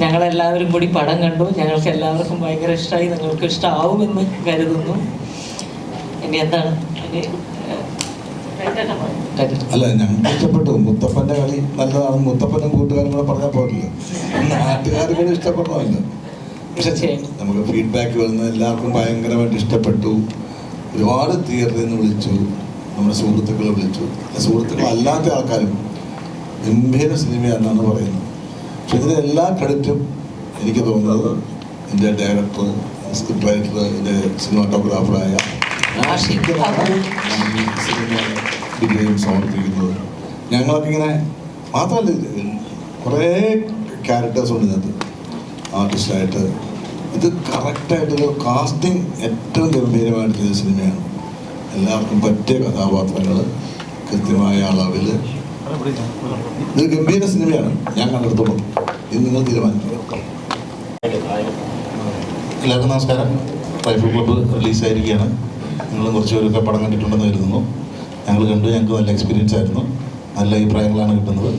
ഞങ്ങളെല്ലാവരും കൂടി പടം കണ്ടു. ഞങ്ങൾക്ക് എല്ലാവർക്കും ഭയങ്കര ഇഷ്ടമായി. നിങ്ങൾക്ക് ഇഷ്ടമാവുമെന്ന് കരുതുന്നു. ഇനി എന്താണ് അല്ല, ഞങ്ങൾക്ക് ഇഷ്ടപ്പെട്ടു. മുത്തപ്പൻ്റെ കളി നല്ലതാണ്. മുത്തപ്പനും കൂട്ടുകാരും കൂടെ പറഞ്ഞാൽ പോരില്ല, നാട്ടുകാർ കൂടെ ഇഷ്ടപ്പെടണമല്ലോ. പക്ഷേ നമുക്ക് ഫീഡ്ബാക്ക് വരുന്നത് എല്ലാവർക്കും ഭയങ്കരമായിട്ട് ഇഷ്ടപ്പെട്ടു. ഒരുപാട് തിയേറ്ററിൽ നിന്ന് വിളിച്ചു, നമ്മുടെ സുഹൃത്തുക്കളെ വിളിച്ചു. സുഹൃത്തുക്കൾ അല്ലാത്ത ആൾക്കാരും ഗംഭീര സിനിമയാണെന്നാണ് പറയുന്നത്. പക്ഷെ ഇതിൻ്റെ എല്ലാ ക്രെഡിറ്റും എനിക്ക് തോന്നുന്നത് എൻ്റെ ഡയറക്ടർ, സ്ക്രിപ്റ്റ് റൈറ്റർ, എൻ്റെ സിനിമാറ്റോഗ്രാഫറായ സിനിമ വിജയം സമർപ്പിക്കുന്നത്. ഞങ്ങളൊക്കെ ഇങ്ങനെ മാത്രമല്ല, കുറേ ക്യാരക്ടേഴ്സ് ഉണ്ട് ഇതിനകത്ത് ആർട്ടിസ്റ്റായിട്ട്. ഇത് കറക്റ്റായിട്ടൊരു കാസ്റ്റിംഗ് ഏറ്റവും ഗംഭീരമായിട്ട് ചെയ്ത സിനിമയാണ്. എല്ലാവർക്കും പറ്റിയ കഥാപാത്രങ്ങൾ കൃത്യമായ അളവിൽ. ഇത് ഗംഭീര സിനിമയാണ്. ഞാൻ കണ്ടെടുത്തോളും. ഇത് നിങ്ങൾ തീരുമാനിക്കുക. എല്ലാവർക്കും നമസ്കാരം. റൈഫിൾ ക്ലബ്ബ് റിലീസായിരിക്കുകയാണ്. നിങ്ങളും കുറച്ച് പേരൊക്കെ പടം കണ്ടിട്ടുണ്ടെന്ന് കരുതുന്നു. ഞങ്ങൾ കണ്ടു. ഞങ്ങൾക്ക് നല്ല എക്സ്പീരിയൻസ് ആയിരുന്നു. നല്ല അഭിപ്രായങ്ങളാണ് കിട്ടുന്നത്.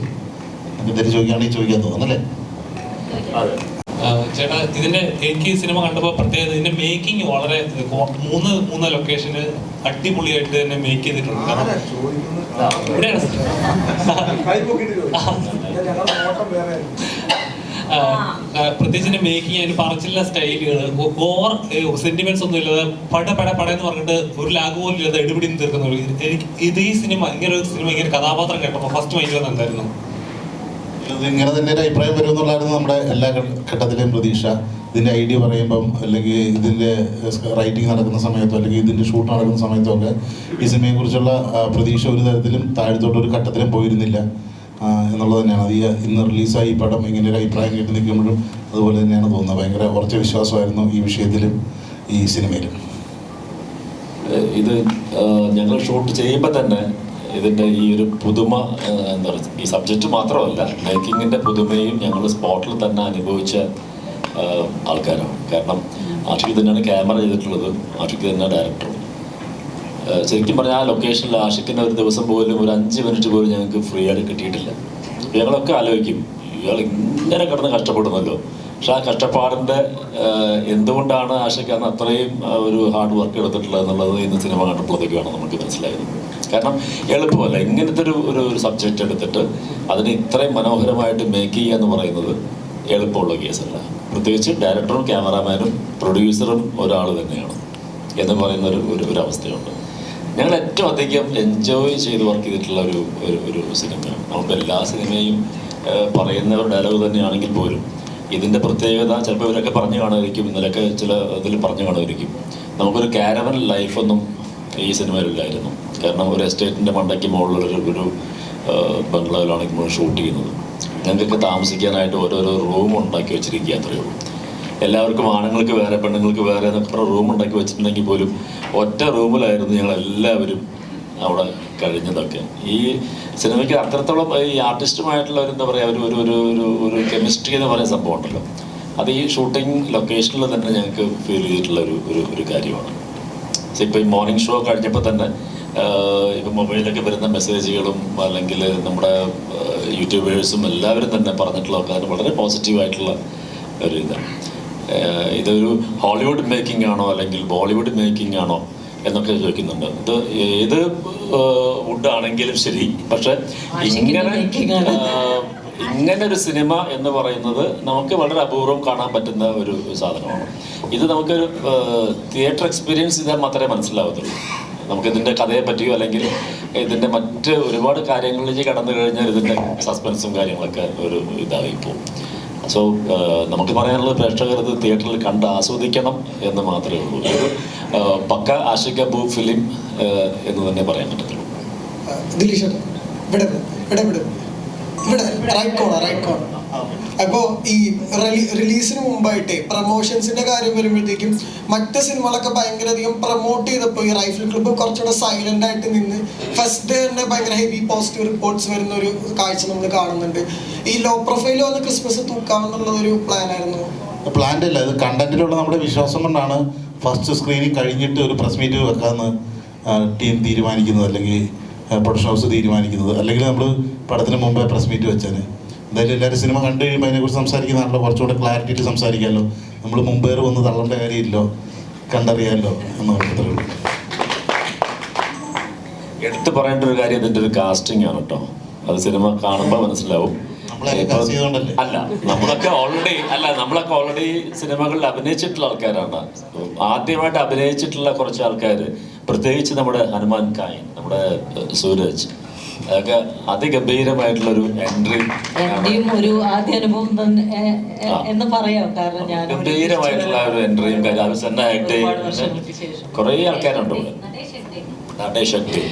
നമുക്ക് തിരിച്ച് ചോദിക്കുകയാണെങ്കിൽ ചോദിക്കാൻ തോന്നുന്നല്ലേ? ചേട്ടാ, എനിക്ക് സിനിമ കണ്ടപ്പോൾ പ്രത്യേകത ഇതിന്റെ മേക്കിംഗ് വളരെ മൂന്ന് ലൊക്കേഷന് അടിപൊളിയായിട്ട് തന്നെ മേക്ക് ചെയ്തിട്ടുണ്ട്. പ്രത്യേകിച്ച് മേക്കിംഗ്, അതിന് പറച്ചില്ല സ്റ്റൈലുകൾ, ഓവർ സെന്റിമെന്റ്സ് ഒന്നും ഇല്ലാതെ പടയെന്ന് പറഞ്ഞിട്ട് ഒരു ലാഗ് പോലും ഇല്ലാതെ എടുപിടി തീർക്കുന്ന ഇത് ഈ സിനിമ ഇങ്ങനെ കഥാപാത്രം കേട്ടപ്പോൾ ഫസ്റ്റ് മൈൻഡ് വന്ന് എന്തായിരുന്നു? ഇങ്ങനെ തന്നെ ഒരു അഭിപ്രായം വരുമെന്നുള്ളതായിരുന്നു നമ്മുടെ എല്ലാ ഘട്ടത്തിലെയും പ്രതീക്ഷ. ഇതിൻ്റെ ഐഡിയ പറയുമ്പം, അല്ലെങ്കിൽ ഇതിൻ്റെ റൈറ്റിംഗ് നടക്കുന്ന സമയത്തോ, അല്ലെങ്കിൽ ഇതിൻ്റെ ഷൂട്ട് നടക്കുന്ന സമയത്തോ ഒക്കെ ഈ സിനിമയെക്കുറിച്ചുള്ള പ്രതീക്ഷ ഒരു തരത്തിലും താഴത്തോട്ടൊരു ഘട്ടത്തിലും പോയിരുന്നില്ല എന്നുള്ളത് തന്നെയാണ്. അത് ഇന്ന് റിലീസായി ഈ പടം ഇങ്ങനെ ഒരു അഭിപ്രായം കേട്ട് നിൽക്കുമ്പോഴും അതുപോലെ തന്നെയാണ് തോന്നുന്നത്. ഭയങ്കര ഉറച്ച വിശ്വാസമായിരുന്നു ഈ വിഷയത്തിലും ഈ സിനിമയിലും. ഇത് ഞങ്ങൾ ഷൂട്ട് ചെയ്യുമ്പോൾ തന്നെ ഇതിൻ്റെ ഈ ഒരു പുതുമ, എന്താ പറയുക, ഈ സബ്ജക്റ്റ് മാത്രമല്ല, മേക്കിങ്ങിൻ്റെ പുതുമയും ഞങ്ങൾ സ്പോട്ടിൽ തന്നെ അനുഭവിച്ച ആൾക്കാരാണ്. കാരണം ആഷിക്ക് തന്നെയാണ് ക്യാമറ ചെയ്തിട്ടുള്ളത്, ആഷിക്ക് തന്നെയാണ് ഡയറക്ടറും. ശരിക്കും പറഞ്ഞാൽ ആ ലൊക്കേഷനിൽ ആഷിക്കിൻ്റെ ഒരു ദിവസം പോലും ഒരു 5 മിനിറ്റ് പോലും ഞങ്ങൾക്ക് ഫ്രീ ആയിട്ട് കിട്ടിയിട്ടില്ല. ഞങ്ങളൊക്കെ ആലോചിക്കും, ഇയാൾ ഇങ്ങനെ കിടന്ന് കഷ്ടപ്പെടുന്നല്ലോ. പക്ഷെ ആ കഷ്ടപ്പാടിൻ്റെ എന്തുകൊണ്ടാണ് ആഷിക്ക് അന്ന് അത്രയും ഒരു ഹാർഡ് വർക്ക് എടുത്തിട്ടുള്ളത് എന്നുള്ളത് ഇന്ന് സിനിമ കണ്ടപ്പോഴത്തേക്കാണ് നമുക്ക് മനസ്സിലായത്. കാരണം എളുപ്പമല്ല ഇങ്ങനത്തെ ഒരു സബ്ജക്റ്റ് എടുത്തിട്ട് അതിനെ ഇത്രയും മനോഹരമായിട്ട് മേക്ക് ചെയ്യുക എന്ന് പറയുന്നത് എളുപ്പമുള്ള കേസല്ല. പ്രത്യേകിച്ച് ഡയറക്ടറും ക്യാമറാമാനും പ്രൊഡ്യൂസറും ഒരാൾ തന്നെയാണ് എന്ന് പറയുന്ന ഒരു അവസ്ഥയുണ്ട്. ഞങ്ങൾ ഏറ്റവും അധികം എൻജോയ് ചെയ്ത് വർക്ക് ചെയ്തിട്ടുള്ള ഒരു സിനിമയാണ്. നമുക്ക് എല്ലാ സിനിമയും പറയുന്ന ഒരു ഡയലോഗ് തന്നെയാണെങ്കിൽ പോലും ഇതിൻ്റെ പ്രത്യേകത ചിലപ്പോൾ ഇവരൊക്കെ പറഞ്ഞു കാണുമായിരിക്കും, ഇന്നലെയൊക്കെ ചില ഇതിൽ പറഞ്ഞു കാണുമായിരിക്കും, നമുക്കൊരു കാരവൻ ലൈഫൊന്നും ഈ സിനിമയിലില്ലായിരുന്നു. കാരണം ഒരു എസ്റ്റേറ്റിൻ്റെ മണ്ടയ്ക്ക് മുകളിലൊരു ബംഗ്ലാവിലാണ് ഇപ്പോൾ ഷൂട്ട് ചെയ്യുന്നത്. ഞങ്ങൾക്ക് താമസിക്കാനായിട്ട് ഓരോരോ റൂം ഉണ്ടാക്കി വെച്ചിരിക്കുക, അത്രയേ ഉള്ളൂ. എല്ലാവർക്കും ആണുങ്ങൾക്ക് വേറെ പെണ്ണുങ്ങൾക്ക് വേറെ എന്നൊക്കെ റൂം ഉണ്ടാക്കി വെച്ചിട്ടുണ്ടെങ്കിൽ പോലും ഒറ്റ റൂമിലായിരുന്നു ഞങ്ങളെല്ലാവരും അവിടെ കഴിഞ്ഞതൊക്കെ. ഈ സിനിമയ്ക്ക് അത്രത്തോളം ഈ ആർട്ടിസ്റ്റുമായിട്ടുള്ള ഒരു എന്താ പറയുക ഒരു കെമിസ്ട്രി എന്ന് പറയുന്ന സംഭവം ഉണ്ടല്ലോ, അത് ഈ ഷൂട്ടിംഗ് ലൊക്കേഷനിൽ തന്നെ ഞങ്ങൾക്ക് ഫീൽ ചെയ്തിട്ടുള്ള ഒരു കാര്യമാണ്. ഇപ്പോൾ ഈ മോർണിംഗ് ഷോ കഴിഞ്ഞപ്പോൾ തന്നെ ഇപ്പം മൊബൈലിലൊക്കെ വരുന്ന മെസ്സേജുകളും അല്ലെങ്കിൽ നമ്മുടെ യൂട്യൂബേഴ്സും എല്ലാവരും തന്നെ പറഞ്ഞിട്ടുള്ളതൊക്കെ അതിന് വളരെ പോസിറ്റീവായിട്ടുള്ള ഒരു ഇതാണ്. ഇതൊരു ഹോളിവുഡ് മേക്കിംഗ് ആണോ അല്ലെങ്കിൽ ബോളിവുഡ് മേക്കിംഗ് ആണോ എന്നൊക്കെ ചോദിക്കുന്നുണ്ട്. ഇത് ഏത് വുഡാണെങ്കിലും ശരി, പക്ഷെ ഇങ്ങനെ ഒരു സിനിമ എന്ന് പറയുന്നത് നമുക്ക് വളരെ അപൂർവം കാണാൻ പറ്റുന്ന ഒരു സാധനമാണ്. ഇത് നമുക്കൊരു തിയേറ്റർ എക്സ്പീരിയൻസ് ചെയ്താൽ മാത്രമേ മനസ്സിലാവത്തുള്ളൂ. നമുക്കിതിൻ്റെ കഥയെ പറ്റിയോ അല്ലെങ്കിൽ ഇതിൻ്റെ മറ്റ് ഒരുപാട് കാര്യങ്ങളിലേക്ക് കടന്നു കഴിഞ്ഞാൽ ഇതിൻ്റെ സസ്പെൻസും കാര്യങ്ങളൊക്കെ ഒരു ഇതായി പോകും. സോ നമുക്ക് പറയാനുള്ളത് പ്രേക്ഷകർ ഇത് തിയേറ്ററിൽ കണ്ട് ആസ്വദിക്കണം എന്ന് മാത്രമേ ഉള്ളൂ. ഇത് പക്ക ആഷിക് അബു ഫിലിം എന്ന് തന്നെ പറയാൻ പറ്റത്തുള്ളൂ. അപ്പോൾ ഈ റിലീസിന് മുമ്പായിട്ട് പ്രൊമോഷൻസിന്റെ കാര്യം വരുമ്പോഴത്തേക്കും മറ്റ് സിനിമകളൊക്കെ ഭയങ്കരധികം പ്രൊമോട്ട് ചെയ്തപ്പോൾ ഈ റൈഫിൾ ക്ലബ്ബ് കുറച്ചുകൂടെ സൈലന്റ് ആയിട്ട് നിന്ന് ഫസ്റ്റ് ഡേ തന്നെ ഭയങ്കര ഹെവി പോസിറ്റീവ് റിപ്പോർട്ട്സ് വരുന്ന ഒരു കാഴ്ച നമ്മൾ കാണുന്നുണ്ട്. ഈ ലോ പ്രൊഫൈൽ വന്ന് ക്രിസ്മസ് തൂക്കാമെന്നുള്ളതൊരു പ്ലാനായിരുന്നു? പ്ലാൻ്റെ അല്ല, ഇത് കണ്ടന്റിലുള്ള നമ്മുടെ വിശ്വാസം കൊണ്ടാണ് ഫസ്റ്റ് സ്ക്രീനിങ് കഴിഞ്ഞിട്ട് ഒരു പ്രസ് മീറ്റ് വെക്കാമെന്ന് ടീം തീരുമാനിക്കുന്നത്, അല്ലെങ്കിൽ പ്രൊഡക്ഷൻ ഹൗസ് തീരുമാനിക്കുന്നത്. അല്ലെങ്കിൽ നമ്മൾ പടത്തിന് മുമ്പേ പ്രസ് മീറ്റ് വെച്ചാൽ എന്തായാലും എല്ലാവരും സിനിമ കണ്ടു കഴിയുമ്പോൾ അതിനെക്കുറിച്ച് സംസാരിക്കുന്നതാണല്ലോ കുറച്ചുകൂടെ ക്ലാരിറ്റിയിട്ട് സംസാരിക്കാമല്ലോ. നമ്മൾ മുമ്പേറ് വന്ന് തള്ളേണ്ട കാര്യമില്ലോ, കണ്ടറിയാമല്ലോ എന്ന് പറഞ്ഞത്രേ ഉള്ളൂ. എടുത്തു പറയേണ്ട ഒരു കാര്യം ഇതിൻ്റെ ഒരു കാസ്റ്റിംഗ് ആണ് കേട്ടോ. അത് സിനിമ കാണുമ്പോൾ മനസ്സിലാവും. അല്ല, നമ്മളൊക്കെ ഓൾറെഡി സിനിമകളിൽ അഭിനയിച്ചിട്ടുള്ള ആൾക്കാരാണ്. ആദ്യമായിട്ട് അഭിനയിച്ചിട്ടുള്ള കുറച്ച് ആൾക്കാർ, പ്രത്യേകിച്ച് നമ്മുടെ ഹനുമാൻ കായൻ, നമ്മുടെ സൂരജ്, അതൊക്കെ അതിഗംഭീരമായിട്ടുള്ളൊരു എൻട്രിയും ഒരു ആദ്യ അനുഭവം എന്ന് പറയാം. കാരണം ഞാൻ ഗംഭീരമായിട്ടുള്ള ഒരു എൻട്രിയും ആയിട്ട് കുറേ ആൾക്കാരുണ്ട് ഇവിടെ. നടേശക്തി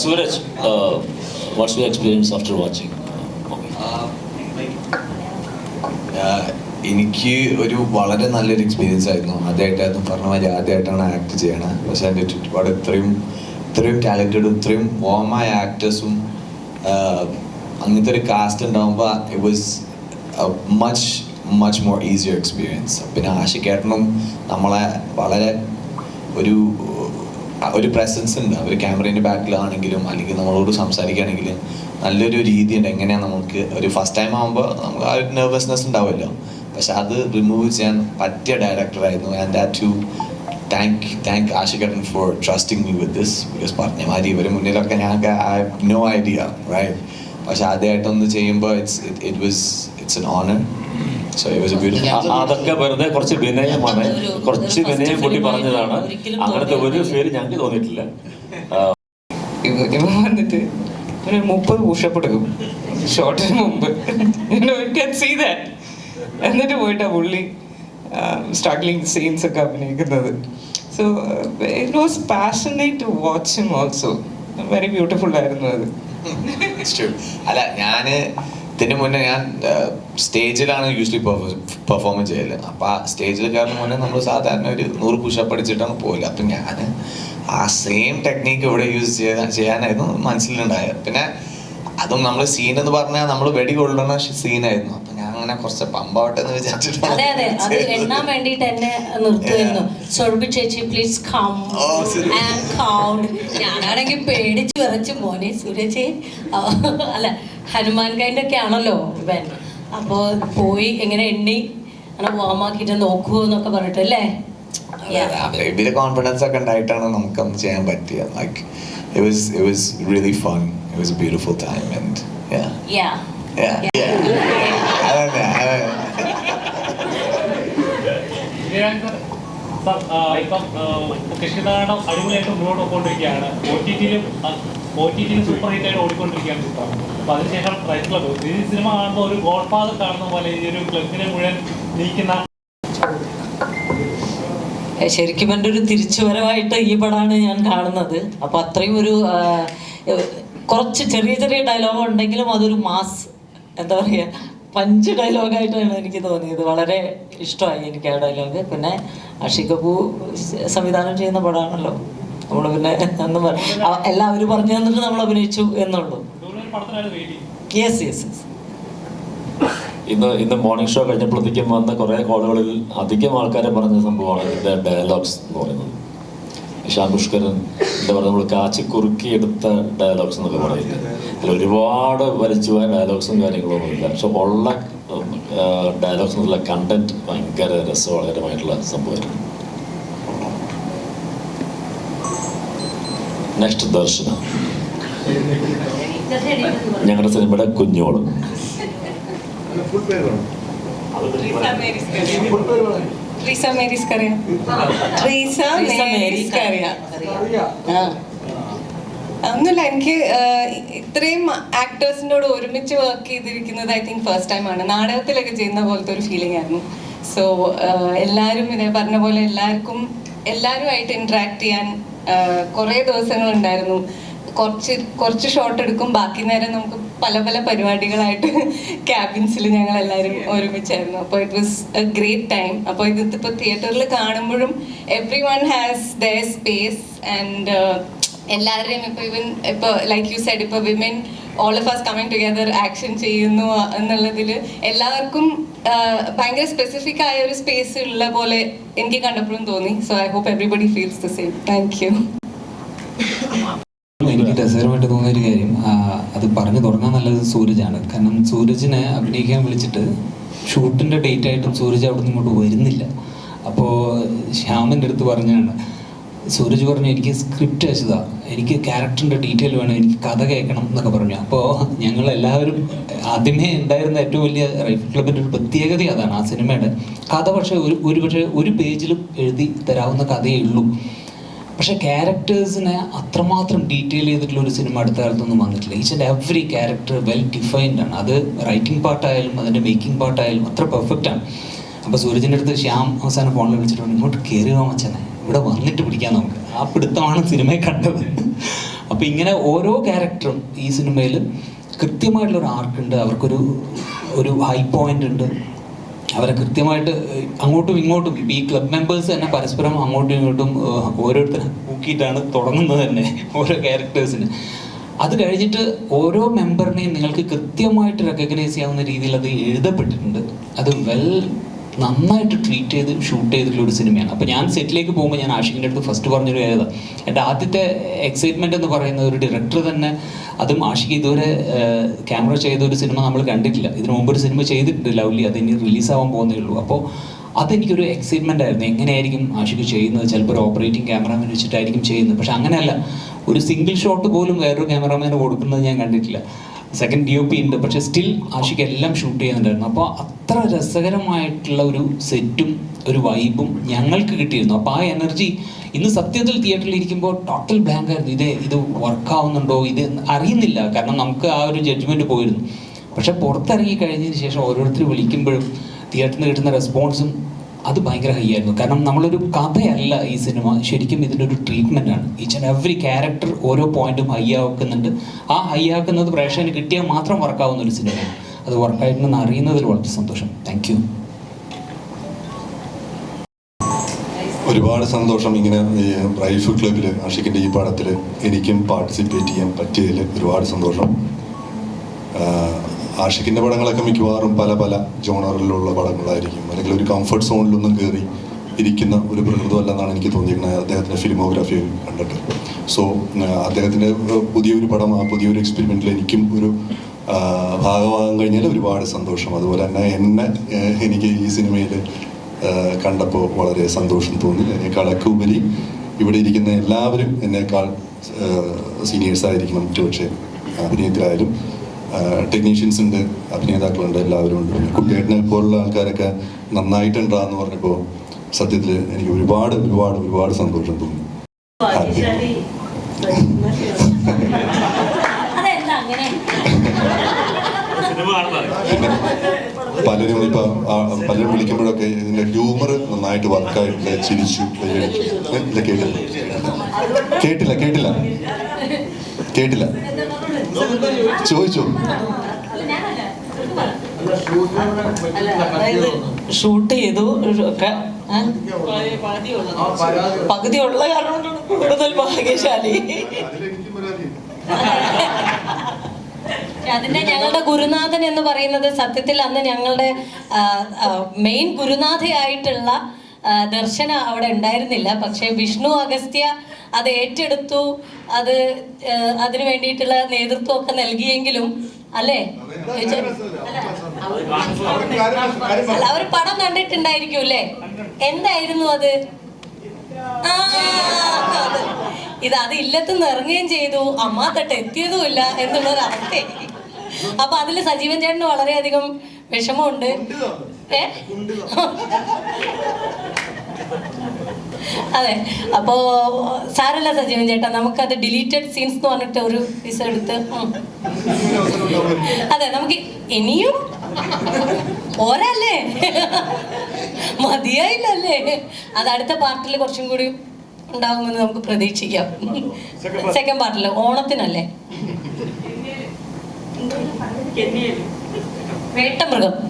Suraj, what's your experience after watching? എനിക്ക് ഒരു വളരെ നല്ലൊരു എക്സ്പീരിയൻസ് ആയിരുന്നു. ആദ്യമായിട്ടായിരുന്നു, പറഞ്ഞ മാതിരി ആദ്യമായിട്ടാണ് ആക്ട് ചെയ്യണത്. പക്ഷെ അതിൻ്റെ ചുറ്റുപാട് ഇത്രയും ടാലൻറ്റഡും ഇത്രയും വോമായ ആക്ടേഴ്സും അങ്ങനത്തെ ഒരു കാസ്റ്റ് ഉണ്ടാകുമ്പോൾ it was much more easier experience. പിന്നെ ആഷിക്കേട്ടനും നമ്മളെ വളരെ ഒരു പ്രസൻസ് ഉണ്ട്. അവർ ക്യാമറേൻ്റെ ബാക്കിലാണെങ്കിലും അല്ലെങ്കിൽ നമ്മളോട് സംസാരിക്കുകയാണെങ്കിലും നല്ലൊരു രീതിയുണ്ട്. എങ്ങനെയാണ് നമുക്ക് ഒരു ഫസ്റ്റ് ടൈം ആകുമ്പോൾ നമുക്ക് ആ ഒരു നെർവസ്നെസ് ഉണ്ടാവുമല്ലോ, പക്ഷെ അത് റിമൂവ് ചെയ്യാൻ പറ്റിയ ഡയറക്ടറായിരുന്നു. ആൻഡ് ദാറ്റ് ടു താങ്ക് ആഷിക്കേട്ടൻ for trusting me with this. Because പറഞ്ഞ മാതിരി ഇവർ മുന്നിലൊക്കെ ഞങ്ങൾക്ക് I have no idea, right? പക്ഷെ ആദ്യമായിട്ടൊന്ന് ചെയ്യുമ്പോൾ it's an honour. So it was a beautiful. അതൊക്കെ വെറുതെ കുറച്ച് വിനയമാണ്, കുറച്ച് വിനയം കൂടി പറഞ്ഞതാണ്. അങ്ങനത്തെ ഒരു ഫീൽ ഞങ്ങൾക്ക് തോന്നിയിട്ടില്ല. ഇവ വന്നിട്ട് ഒരു 30 പുഷപ്പ് എടുക്കും ഷോട്ടിന് മുമ്പ്. എന്നിട്ട് പോയിട്ടാ പുള്ളി സ്ട്രഗ്ലിംഗ് സീൻസ് ഒക്കെ അഭിനയിക്കുന്നത്. So it was passionate to watch him also. Very beautiful ആയിരുന്നു അത്. അല്ല, ഇതിന് മുന്നേ ഞാൻ സ്റ്റേജിലാണ് യൂഷ്വലി പെർഫോം ചെയ്യല്. അപ്പോൾ ആ സ്റ്റേജിൽ കയറുന്ന മുന്നേ നമ്മൾ സാധാരണ ഒരു 100 പുഷപ്പ് അടിച്ചിട്ടാണ് പോയില്ല. അപ്പം ഞാൻ ആ സെയിം ടെക്നീക്ക് ഇവിടെ യൂസ് ചെയ്യാനായിരുന്നു മനസ്സിലുണ്ടായത്. പിന്നെ അതും നമ്മൾ സീൻ എന്ന് പറഞ്ഞാൽ നമ്മൾ വെടി കൊള്ളുന്ന സീനായിരുന്നു. അപ്പം ഞാൻ അങ്ങനെ കുറച്ച് പമ്പാവട്ടെ എന്ന് വിചാരിച്ചിട്ടാണ്. അതെ അത് എണ്ണാൻ വേണ്ടിയിട്ട് എന്നെ നിർത്തുമായിരുന്നു. സോർബി ചേച്ചി പ്ലീസ് കം ആൻഡ് കൗണ്ട്. ഞാനാണെങ്കിൽ പേടിച്ച് വിറച്ച് മോനെ സുരജ് അല്ല ഹനുമാൻ കൈൻ്റെ ഒക്കെ ആണല്ലോ ഇവൻ. അപ്പോൾ പോയി എങ്ങനെ എണ്ണി അങ്ങനെ വാമാക്കിയിട്ട് നോക്കൂ എന്നൊക്കെ പറഞ്ഞിട്ടല്ലേ. ഇതിൽ കോൺഫിഡൻസ് ഒക്കെ ഉണ്ടായിട്ടാണ് നമുക്കൊന്ന് ചെയ്യാൻ പറ്റിയത്. Like it was really fun. It was a beautiful time and yeah. ഇപ്പം കൃഷ്ണനാടം അടിപൊളിയായിട്ട് മുന്നോട്ട് പോയിക്കൊണ്ടിരിക്കുകയാണ്. OTT സൂപ്പർ ഹിറ്റായിട്ട് ഓടിക്കൊണ്ടിരിക്കുകയാണ് ചിത്രം. അപ്പോൾ അതിനുശേഷം റൈറ്റ് ക്ലബ് ഈ സിനിമ കാണുമ്പോൾ ഒരു ഗോഡ് ഫാദർ കാണുന്ന പോലെ ഈ ഒരു ക്ലബിനെ മുഴുവൻ നീക്കുന്ന ശരിക്കും എൻ്റെ ഒരു തിരിച്ചുവരവായിട്ട് ഈ പടമാണ് ഞാൻ കാണുന്നത്. അപ്പോൾ അത്രയും ഒരു കുറച്ച് ചെറിയ ഡയലോഗ് ഉണ്ടെങ്കിലും അതൊരു മാസ്, എന്താ പറയുക, പഞ്ച് ഡയലോഗായിട്ടാണ് എനിക്ക് തോന്നിയത്. വളരെ ഇഷ്ടമായി എനിക്ക് ആ ഡയലോഗ്. പിന്നെ ആഷിഖ് കപൂർ സംവിധാനം ചെയ്യുന്ന പടമാണല്ലോ, നമ്മൾ പിന്നെ ഒന്നും എല്ലാവരും പറഞ്ഞു തന്നിട്ട് നമ്മൾ അഭിനയിച്ചു എന്നുള്ളൂ. യെസ് ഇന്ന് മോർണിംഗ് ഷോ കഴിഞ്ഞപ്പോഴത്തേക്കും വന്ന കുറേ കോളുകളിൽ അധികം ആൾക്കാരെ പറഞ്ഞ സംഭവമാണ് ഇതിൻ്റെ ഡയലോഗ്സ് എന്ന് പറയുന്നത്. ഇഷാൻ പുഷ്കരൻ എന്താ പറയുക, നമ്മൾ കാച്ചി കുറുക്കിയെടുത്ത ഡയലോഗ്സ് എന്നൊക്കെ പറയുന്നത്. അതിൽ ഒരുപാട് വലിച്ചു പോയ ഡയലോഗ്സും കാര്യങ്ങളൊന്നും ഇല്ല. പക്ഷെ ഉള്ള ഡയലോഗ്സ് എന്നുള്ള കണ്ടന്റ് ഭയങ്കര രസകരമായിട്ടുള്ള സംഭവമായിരുന്നു. നെക്സ്റ്റ് ദർശന, ഞങ്ങളുടെ സിനിമയുടെ കുഞ്ഞോളും. ഒന്നുമില്ല, എനിക്ക് ഇത്രയും ആക്ടേഴ്സിൻ്റെ കൂടെ ഒരുമിച്ച് വർക്ക് ചെയ്തിരിക്കുന്നത് ഐ തിങ്ക് ഫസ്റ്റ് ടൈമാണ്. നാടകത്തിലൊക്കെ ചെയ്യുന്ന പോലത്തെ ഒരു ഫീലിംഗ് ആയിരുന്നു. സോ എല്ലാവരും ഇതേ പറഞ്ഞ പോലെ എല്ലാവരുമായിട്ട് ഇൻട്രാക്ട് ചെയ്യാൻ കുറേ ദിവസങ്ങളുണ്ടായിരുന്നു. കുറച്ച് ഷോട്ട് എടുക്കും, ബാക്കി നേരം നമുക്ക് പല പരിപാടികളായിട്ട് ക്യാബിൻസിൽ ഞങ്ങൾ എല്ലാവരും ഒരുമിച്ചായിരുന്നു. അപ്പോൾ it was A great time. അപ്പോൾ ഇതിപ്പോൾ തിയേറ്ററിൽ കാണുമ്പോഴും every one has their space and എല്ലാവരുടെയും ഇപ്പോൾ ലൈക്ക് യു സെഡ് ഇപ്പോൾ women all of us coming together action ചെയ്യുന്നു എന്നുള്ളതിൽ എല്ലാവർക്കും ഭയങ്കര സ്പെസിഫിക് ആയ ഒരു സ്പേസ് ഉള്ള പോലെ എനിക്ക് കണ്ടപ്പോഴും തോന്നി. So I hope everybody feels the same. Thank you. എനിക്ക് രസകരമായിട്ട് തോന്നിയ ഒരു കാര്യം, അത് പറഞ്ഞു തുടങ്ങാൻ നല്ലത് സൂരജാണ്. കാരണം സൂരജിനെ അഭിനയിക്കാൻ വിളിച്ചിട്ട് ഷൂട്ടിൻ്റെ ഡേറ്റ് ആയിട്ടും സൂരജ് അവിടെ നിന്ന് ഇങ്ങോട്ട് വരുന്നില്ല. അപ്പോൾ ശ്യാമിൻ്റെ അടുത്ത് പറഞ്ഞാണ്, സൂരജ് പറഞ്ഞു എനിക്ക് സ്ക്രിപ്റ്റ് അയച്ചതാ, എനിക്ക് ക്യാരക്ടറിൻ്റെ ഡീറ്റെയിൽ വേണം, എനിക്ക് കഥ കേൾക്കണം എന്നൊക്കെ പറഞ്ഞു. അപ്പോൾ ഞങ്ങളെല്ലാവരും ആദ്യമേ ഉണ്ടായിരുന്ന ഏറ്റവും വലിയ റൈഫിൾ ക്ലബിൻ്റെ ഒരു പ്രത്യേകത അതാണ്, ആ സിനിമയുടെ കഥ. പക്ഷേ ഒരു പേജിലും എഴുതി തരാവുന്ന കഥയേ ഉള്ളൂ. പക്ഷേ ക്യാരക്ടേഴ്സിനെ അത്രമാത്രം ഡീറ്റെയിൽ ചെയ്തിട്ടുള്ള ഒരു സിനിമ അടുത്ത കാലത്തൊന്നും വന്നിട്ടില്ല. Each and every character well defined ആണ്. അത് റൈറ്റിംഗ് പാർട്ടായാലും അതിൻ്റെ മേക്കിംഗ് പാർട്ടായാലും അത്ര പെർഫെക്റ്റ് ആണ്. അപ്പോൾ സൂരജിൻ്റെ അടുത്ത് ശ്യാം അവസാനം ഫോണിൽ വിളിച്ചിട്ട് ഇങ്ങോട്ട് കയറുക മച്ചനെ, ഇവിടെ വന്നിട്ട് പിടിക്കാൻ നമുക്ക്. ആ പിടുത്തമാണ് സിനിമയെ കണ്ടത്. അപ്പോൾ ഇങ്ങനെ ഓരോ ക്യാരക്ടറും ഈ സിനിമയിൽ കൃത്യമായിട്ടുള്ളൊരു ആർക്കുണ്ട്, അവർക്കൊരു ഹൈ പോയിന്റ് ഉണ്ട്. അവരെ കൃത്യമായിട്ട് അങ്ങോട്ടും ഇങ്ങോട്ടും ഈ ക്ലബ് മെമ്പേഴ്സ് തന്നെ പരസ്പരം അങ്ങോട്ടും ഇങ്ങോട്ടും ഓരോരുത്തരെ പൂക്കിയിട്ടാണ് തുടങ്ങുന്നത് തന്നെ ഓരോ ക്യാരക്ടേഴ്സിന്. അത് കഴിഞ്ഞിട്ട് ഓരോ മെമ്പറിനെയും നിങ്ങൾക്ക് കൃത്യമായിട്ട് റെക്കഗ്നൈസ് ചെയ്യാവുന്ന രീതിയിൽ അത് എഴുതപ്പെട്ടിട്ടുണ്ട്. അത് നന്നായിട്ട് ട്രീറ്റ് ചെയ്ത് ഷൂട്ട് ചെയ്തിട്ടുള്ള ഒരു സിനിമയാണ്. അപ്പോൾ ഞാൻ സെറ്റിലേക്ക് പോകുമ്പോൾ ഞാൻ ആഷിഖിൻ്റെ അടുത്ത് ഫസ്റ്റ് പറഞ്ഞൊരു കാര്യം, എൻ്റെ ആദ്യത്തെ എക്സൈറ്റ്മെൻറ്റ് എന്ന് പറയുന്നത് ഒരു ഡയറക്ടർ തന്നെ, അതും ആഷിഖ് ഇതുവരെ ക്യാമറ ചെയ്ത ഒരു സിനിമ നമ്മൾ കണ്ടിട്ടില്ല. ഇതിനു മുമ്പ് ഒരു സിനിമ ചെയ്തിട്ടുണ്ട് ലവ്ലി, അതിനി റിലീസാവാൻ പോകുന്നേ ഉള്ളൂ. അപ്പോൾ അതെനിക്കൊരു എക്സൈറ്റ്മെൻ്റ് ആയിരുന്നു, എങ്ങനെയായിരിക്കും ആഷിഖ് ചെയ്യുന്നത്. ചിലപ്പോൾ ഒരു ഓപ്പറേറ്റിംഗ് ക്യാമറാമാൻ വെച്ചിട്ടായിരിക്കും ചെയ്യുന്നത്. പക്ഷെ അങ്ങനെയല്ല, ഒരു സിംഗിൾ ഷോട്ട് പോലും വേറൊരു ക്യാമറാമാന് കൊടുക്കുന്നത് ഞാൻ കണ്ടിട്ടില്ല. സെക്കൻഡ് DOP ഉണ്ട്, പക്ഷേ സ്റ്റിൽ ആഷിക്ക് എല്ലാം ഷൂട്ട് ചെയ്യുന്നുണ്ടായിരുന്നു. അപ്പോൾ അത്ര രസകരമായിട്ടുള്ള ഒരു സെറ്റും ഒരു വൈബും ഞങ്ങൾക്ക് കിട്ടിയിരുന്നു. അപ്പോൾ ആ എനർജി ഇന്ന് സത്യത്തിൽ തിയേറ്ററിൽ ഇരിക്കുമ്പോൾ ടോട്ടൽ ബ്ലാങ്ക് ആയിരുന്നു. ഇത് വർക്കാവുന്നുണ്ടോ ഇത് അറിയുന്നില്ല, കാരണം നമുക്ക് ആ ഒരു ജഡ്ജ്മെൻറ്റ് പോയിരുന്നു. പക്ഷെ പുറത്തിറങ്ങി കഴിഞ്ഞതിന് ശേഷം ഓരോരുത്തർ വിളിക്കുമ്പോഴും തിയേറ്ററിൽ നിന്ന് കിട്ടുന്ന റെസ്പോൺസും അത് ഭയങ്കര ഹൈ ആയിരുന്നു. കാരണം നമ്മളൊരു കഥയല്ല ഈ സിനിമ, ശരിക്കും ഇതിൻ്റെ ഒരു ട്രീറ്റ്മെൻ്റ് ആണ്. ഈച്ച് ആൻഡ് എവറി ക്യാരക്ടർ ഓരോ പോയിന്റും ഹൈ ആക്കുന്നുണ്ട്. ആ ഹൈ ആക്കുന്നത് പ്രേക്ഷകന് കിട്ടിയാൽ മാത്രം വർക്കാവുന്ന ഒരു സിനിമയാണ്. അത് വർക്കായിട്ടുണ്ടെന്ന് അറിയുന്നതിൽ വളരെ സന്തോഷം. Thank you. ഒരുപാട് സന്തോഷം ഇങ്ങനെ റൈഫിൾ ക്ലബിൽ ആഷിഖിൻ്റെ ഈ പടത്തിൽ എനിക്കും പാർട്ടിസിപ്പേറ്റ് ചെയ്യാൻ പറ്റിയതിൽ ഒരുപാട് സന്തോഷം. ആഷിഖിൻ്റെ പടങ്ങളൊക്കെ മിക്കവാറും പല ജോണറിലുള്ള പടങ്ങളായിരിക്കും, അല്ലെങ്കിൽ ഒരു കംഫർട്ട് സോണിലൊന്നും കയറി ഇരിക്കുന്ന ഒരു പ്രകൃതമല്ലെന്നാണ് എനിക്ക് തോന്നിയിരിക്കുന്നത് അദ്ദേഹത്തിൻ്റെ ഫിലിമോഗ്രാഫി കണ്ടിട്ട്. സോ അദ്ദേഹത്തിൻ്റെ പുതിയൊരു പടം, ആ പുതിയൊരു എക്സ്പെരിമെൻറ്റിൽ എനിക്കും ഒരു ഭാഗമാകാൻ കഴിഞ്ഞാൽ ഒരുപാട് സന്തോഷം. അതുപോലെ തന്നെ എനിക്ക് ഈ സിനിമയിൽ കണ്ടപ്പോൾ വളരെ സന്തോഷം തോന്നി. അതിനേക്കാളൊക്കെ ഉപരി ഇവിടെ ഇരിക്കുന്ന എല്ലാവരും എന്നേക്കാൾ സീനിയേഴ്സായിരിക്കണം. പക്ഷേ അഭിനയത്തിലായാലും ടെക്നീഷ്യൻസ് ഉണ്ട്, അഭിനേതാക്കളുണ്ട്, എല്ലാവരും ഉണ്ട്. പിന്നെ കുട്ടിയേട്ടനെ പോലുള്ള ആൾക്കാരൊക്കെ നന്നായിട്ടുണ്ടാന്ന് പറഞ്ഞപ്പോൾ സത്യത്തിൽ എനിക്ക് ഒരുപാട് സന്തോഷം തോന്നി. പിന്നെ പലരും വിളിക്കുമ്പോഴൊക്കെ ഇതിന്റെ ഹ്യൂമർ നന്നായിട്ട് വർക്കായിട്ടില്ല, ചിരിച്ചു. കേട്ടില്ല ചോദിച്ചു. ഷൂട്ട് ചെയ്തു, പകുതിയുള്ള കാരണം കൂടുതൽ ഭാഗ്യശാലി. അതിന്റെ ഞങ്ങളുടെ ഗുരുനാഥൻ എന്ന് പറയുന്നത് സത്യത്തിൽ അന്ന് ഞങ്ങളുടെ മെയിൻ ഗുരുനാഥയായിട്ടുള്ള ദർശന അവിടെ ഉണ്ടായിരുന്നില്ല. പക്ഷെ വിഷ്ണു അഗസ്ത്യ അത് ഏറ്റെടുത്തു, അതിനു വേണ്ടിയിട്ടുള്ള നേതൃത്വം ഒക്കെ നൽകിയെങ്കിലും അല്ലേ, അവർ പടം കണ്ടിട്ടുണ്ടായിരിക്കും അല്ലേ? എന്തായിരുന്നു അത്? അത് ഇല്ലത്തുനിന്ന് ഇറങ്ങുകയും ചെയ്തു, അമ്മാത്തട്ട് എത്തിയതും ഇല്ല എന്നുള്ളൊരു അവസ്ഥയായി. അപ്പൊ അതില് സജീവൻ ചേട്ടന് വളരെയധികം വിഷമമുണ്ട്. അതെ, അപ്പോ സാരല്ല സജീവൻ ചേട്ടാ, നമുക്കത് ഡിലീറ്റഡ് സീൻസ് എന്ന് പറഞ്ഞിട്ട് ഒരു പീസ് എടുത്ത് അതെ നമുക്ക് ഇനിയും പോരല്ലേ, മതിയായില്ലല്ലേ? അത് അടുത്ത പാർട്ടിൽ കുറച്ചും കൂടി ഉണ്ടാകുമെന്ന് നമുക്ക് പ്രതീക്ഷിക്കാം. സെക്കൻഡ് പാർട്ടിൽ ഓണത്തിനല്ലേ?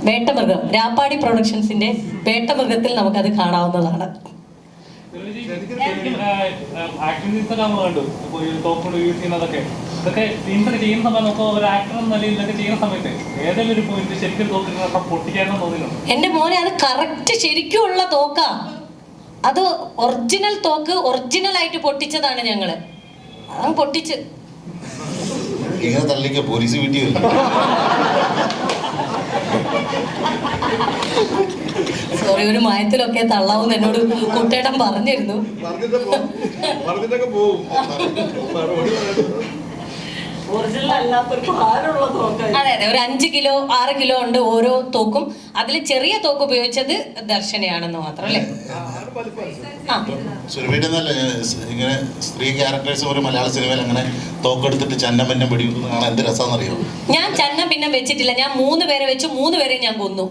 വേട്ടമൃഗം രാപ്പാടി പ്രൊഡക്ഷൻസിന്റെ വേട്ടമൃഗത്തിൽ നമുക്കത് കാണാവുന്നതാണ്. ആക്ടിവിറ്റീസ് ഒക്കെ നമ്മൾ കണ്ടു, തോക്കുകൾ യൂസ് ചെയ്യുന്നതൊക്കെ. ഇതൊക്കെ സീൻസൊക്കെ ചെയ്യുന്ന സമയം നോക്കുമ്പോൾ ഒരു ആക്ടർ എന്ന നിലയിൽ ഇതൊക്കെ ചെയ്യുന്ന സമയത്ത് ഏതെങ്കിലും ഒരു പോയിന്റ് ശരിക്കും തോക്കിനൊക്കെ പൊട്ടിക്കാനെന്ന് തോന്നിയിരുന്നു? എന്റെ മോനെ, അത് കറക്റ്റ് ശരിക്കുമുള്ള തോക്കാ. അത് ഒറിജിനൽ തോക്ക്, ഒറിജിനൽ ആയിട്ട് പൊട്ടിച്ചതാണ് ഞങ്ങള്. അത് പൊട്ടിച്ച് ഇങ്ങനെ തള്ളിക്ക പോലീസ് വീട്ടിൽ വരും. സോറി, ഒരു മയത്തിലൊക്കെ തള്ളാവൂന്ന് എന്നോട് കുട്ടേട്ടൻ പറഞ്ഞിരുന്നു. അതെ അതെ, ഒരു 5 കിലോ 6 കിലോ ഉണ്ട് ഓരോ തോക്കും. അതിൽ ചെറിയ തോക്ക് ഉപയോഗിച്ചത് ദർശനയാണെന്ന് മാത്രം അല്ലേ? സുരഭിന്നല്ല ഇങ്ങനെ സ്ത്രീ ക്യാരക്ടേഴ്സ് ഒരു മലയാള സിനിമയിൽ അങ്ങനെ തോക്കെടുത്തിട്ട് ചന്നം പിടിക്കുന്നത് കാണാൻ എന്ത് രസമാണെന്നറിയോ? ഞാൻ ചന്നം പിന്നെ വെച്ചിട്ടില്ല. ഞാൻ 3 പേരെ വെച്ച് 3 പേരെ ഞാൻ കൊന്നു.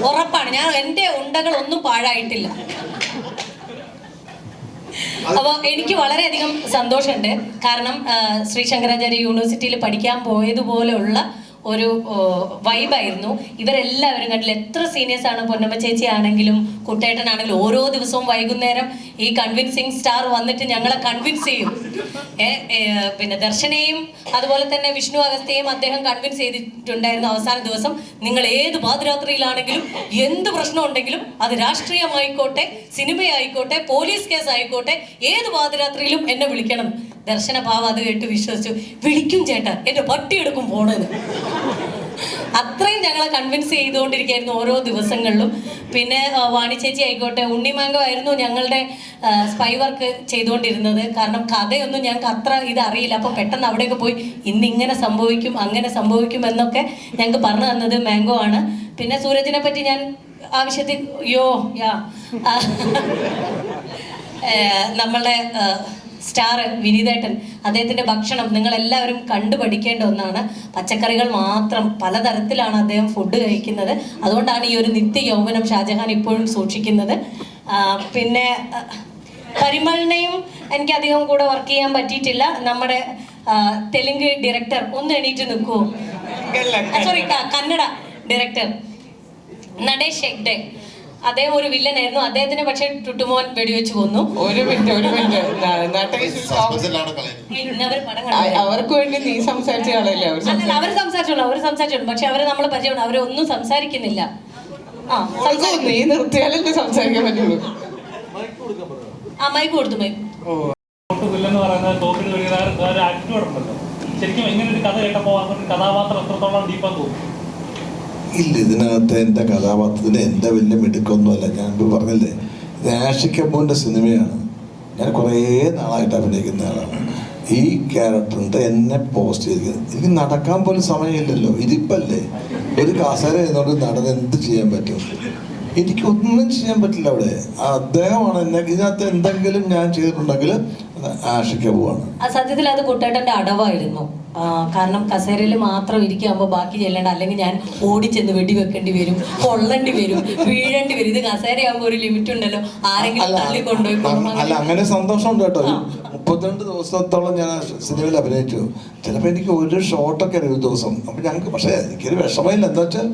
ഉറപ്പാണ്. ഞാൻ എന്റെ ഉണ്ടകൾ ഒന്നും പാഴായിട്ടില്ല. അപ്പോൾ എനിക്ക് വളരെയധികം സന്തോഷമുണ്ട്. കാരണം ശ്രീ ശങ്കരാചാര്യ യൂണിവേഴ്സിറ്റിയിൽ പഠിക്കാൻ പോയതുപോലെയുള്ള ഒരു വൈബായിരുന്നു. ഇവരെല്ലാവരും കണ്ടില്ല, എത്ര സീനിയേഴ്സ് ആണ്. പൊന്നമ്മ ചേച്ചി ആണെങ്കിലും കുട്ടേട്ടനാണെങ്കിലും ഓരോ ദിവസവും വൈകുന്നേരം ഈ കൺവിൻസിങ് സ്റ്റാർ വന്നിട്ട് ഞങ്ങളെ കൺവിൻസ് ചെയ്യും. പിന്നെ ദർശനയും അതുപോലെ തന്നെ വിഷ്ണു അഗസ്ത്യയും അദ്ദേഹം കൺവിൻസ് ചെയ്തിട്ടുണ്ടായിരുന്നു. അവസാന ദിവസം നിങ്ങൾ ഏത് പാതിരാത്രിയിലാണെങ്കിലും എന്ത് പ്രശ്നം ഉണ്ടെങ്കിലും, അത് രാഷ്ട്രീയമായിക്കോട്ടെ, സിനിമയായിക്കോട്ടെ, പോലീസ് കേസ് ആയിക്കോട്ടെ, ഏത് പാതിരാത്രിയിലും എന്നെ വിളിക്കണം. ദർശന ഭാവം അത് കേട്ട് വിശ്വസിച്ചു. വിളിക്കും ചേട്ടാ, എന്റെ പട്ടിയെടുക്കും പോണെന്ന്. അത്രയും ഞങ്ങളെ കൺവിൻസ് ചെയ്തുകൊണ്ടിരിക്കുകയായിരുന്നു ഓരോ ദിവസങ്ങളിലും. പിന്നെ വാണി ചേച്ചി ആയിക്കോട്ടെ, ഉണ്ണിമാങ്കോ ആയിരുന്നു ഞങ്ങളുടെ സ്പൈ വർക്ക് ചെയ്തുകൊണ്ടിരുന്നത്. കാരണം കഥയൊന്നും ഞങ്ങൾക്ക് അത്ര ഇതറിയില്ല. അപ്പോൾ പെട്ടെന്ന് അവിടെയൊക്കെ പോയി ഇന്നിങ്ങനെ സംഭവിക്കും അങ്ങനെ സംഭവിക്കും എന്നൊക്കെ ഞങ്ങൾക്ക് പറഞ്ഞു തന്നത് മാംഗോ ആണ്. പിന്നെ സൂരജിനെ പറ്റി ഞാൻ ആവശ്യത്തിൽ നമ്മളുടെ സ്റ്റാർ വിനീതേട്ടൻ, അദ്ദേഹത്തിൻ്റെ ഭക്ഷണം നിങ്ങളെല്ലാവരും കണ്ടു പഠിക്കേണ്ട ഒന്നാണ്. പച്ചക്കറികൾ മാത്രം, പലതരത്തിലാണ് അദ്ദേഹം ഫുഡ് കഴിക്കുന്നത്. അതുകൊണ്ടാണ് ഈ ഒരു നിത്യ യൗവനം ഷാജഹാൻ ഇപ്പോഴും സൂക്ഷിക്കുന്നത്. പിന്നെ പരിമളിനെയും എനിക്ക് അധികം കൂടെ വർക്ക് ചെയ്യാൻ പറ്റിയിട്ടില്ല. നമ്മുടെ തെലുങ്ക് ഡയറക്ടർ ഒന്ന് എണീറ്റ് നിൽക്കുമോ? Sorry, Kannada director Natesh Hegde. അദ്ദേഹം ഒരു വില്ലനായിരുന്നു. അദ്ദേഹത്തിന് പക്ഷെ ടുട്ടുമോൻ വെടിവെച്ച് കൊന്നു. ഒരു മിനിറ്റ് അവർക്ക് വേണ്ടി നീ സംസാരിച്ച കളയല്ലേ? അവർ സംസാരിച്ചോളൂ. പക്ഷെ അവരെ നമ്മൾ പരിചയമാണ്. അവരെ ഒന്നും സംസാരിക്കുന്നില്ല. നീ നിർത്തിയാലല്ലേ സംസാരിക്കാൻ പറ്റുള്ളൂ. മൈക്ക് കൊടുത്തു. ശരിക്കും ഇങ്ങനെ ഒരു കഥ കേട്ടപ്പോൾ കഥാപാത്രം എത്രത്തോളം ഡീപ്പാന്ന് തോന്നുന്നു? ഇല്ല, ഇതിനകത്ത് എൻ്റെ കഥാപാത്രത്തിന് എൻ്റെ വലിയ മിടുക്കൊന്നുമല്ല. ഞാൻ ഇപ്പോൾ പറഞ്ഞില്ലേ, ഇത് ആഷി കപൂറിൻ്റെ സിനിമയാണ്. ഞാൻ കുറേ നാളായിട്ട് അഭിനയിക്കുന്ന ആളാണ്. ഈ ക്യാരക്ടറിൻ്റെ എന്നെ പോസ്റ്റ് ചെയ്തിരിക്കുന്നത് എനിക്ക് നടക്കാൻ പോലും സമയമില്ലല്ലോ. ഇതിപ്പല്ലേ ഒരു കസേര എന്നോട് നടന്ന് എന്ത് ചെയ്യാൻ പറ്റും? എനിക്കൊന്നും ചെയ്യാൻ പറ്റില്ല അവിടെ. അദ്ദേഹമാണ് എന്നെ ഇതിനകത്ത് എന്തെങ്കിലും ഞാൻ ചെയ്തിട്ടുണ്ടെങ്കിൽ ആഷി കപൂറാണ്. സത്യത്തിൽ അത് കുട്ടേട്ടൻ്റെ അടവായിരുന്നു. കാരണം കസേരയിൽ മാത്രം ഇരിക്കുമ്പോൾ ബാക്കി ചെല്ലേണ്ട, അല്ലെങ്കിൽ ഞാൻ ഓടിച്ചെന്ന് വെടിവെക്കേണ്ടി വരും, കൊള്ളേണ്ടി വരും, വീഴേണ്ടി വരും. ഇത് കസേരയാകുമ്പോൾ ഒരു ലിമിറ്റ് ഉണ്ടല്ലോ, ആരെങ്കിലും തള്ളിക്കൊണ്ടുപോയി. അല്ല, അങ്ങനെ സന്തോഷമുണ്ട് കേട്ടോ. 32 ദിവസത്തോളം ഞാൻ സിനിമയിൽ അഭിനയിച്ചു. ചിലപ്പോൾ എനിക്ക് ഒരു ഷോട്ടൊക്കെ ഒരു ദിവസം. അപ്പം ഞങ്ങൾക്ക് പക്ഷേ എനിക്കൊരു വിഷമമില്ല. എന്താ വെച്ചാൽ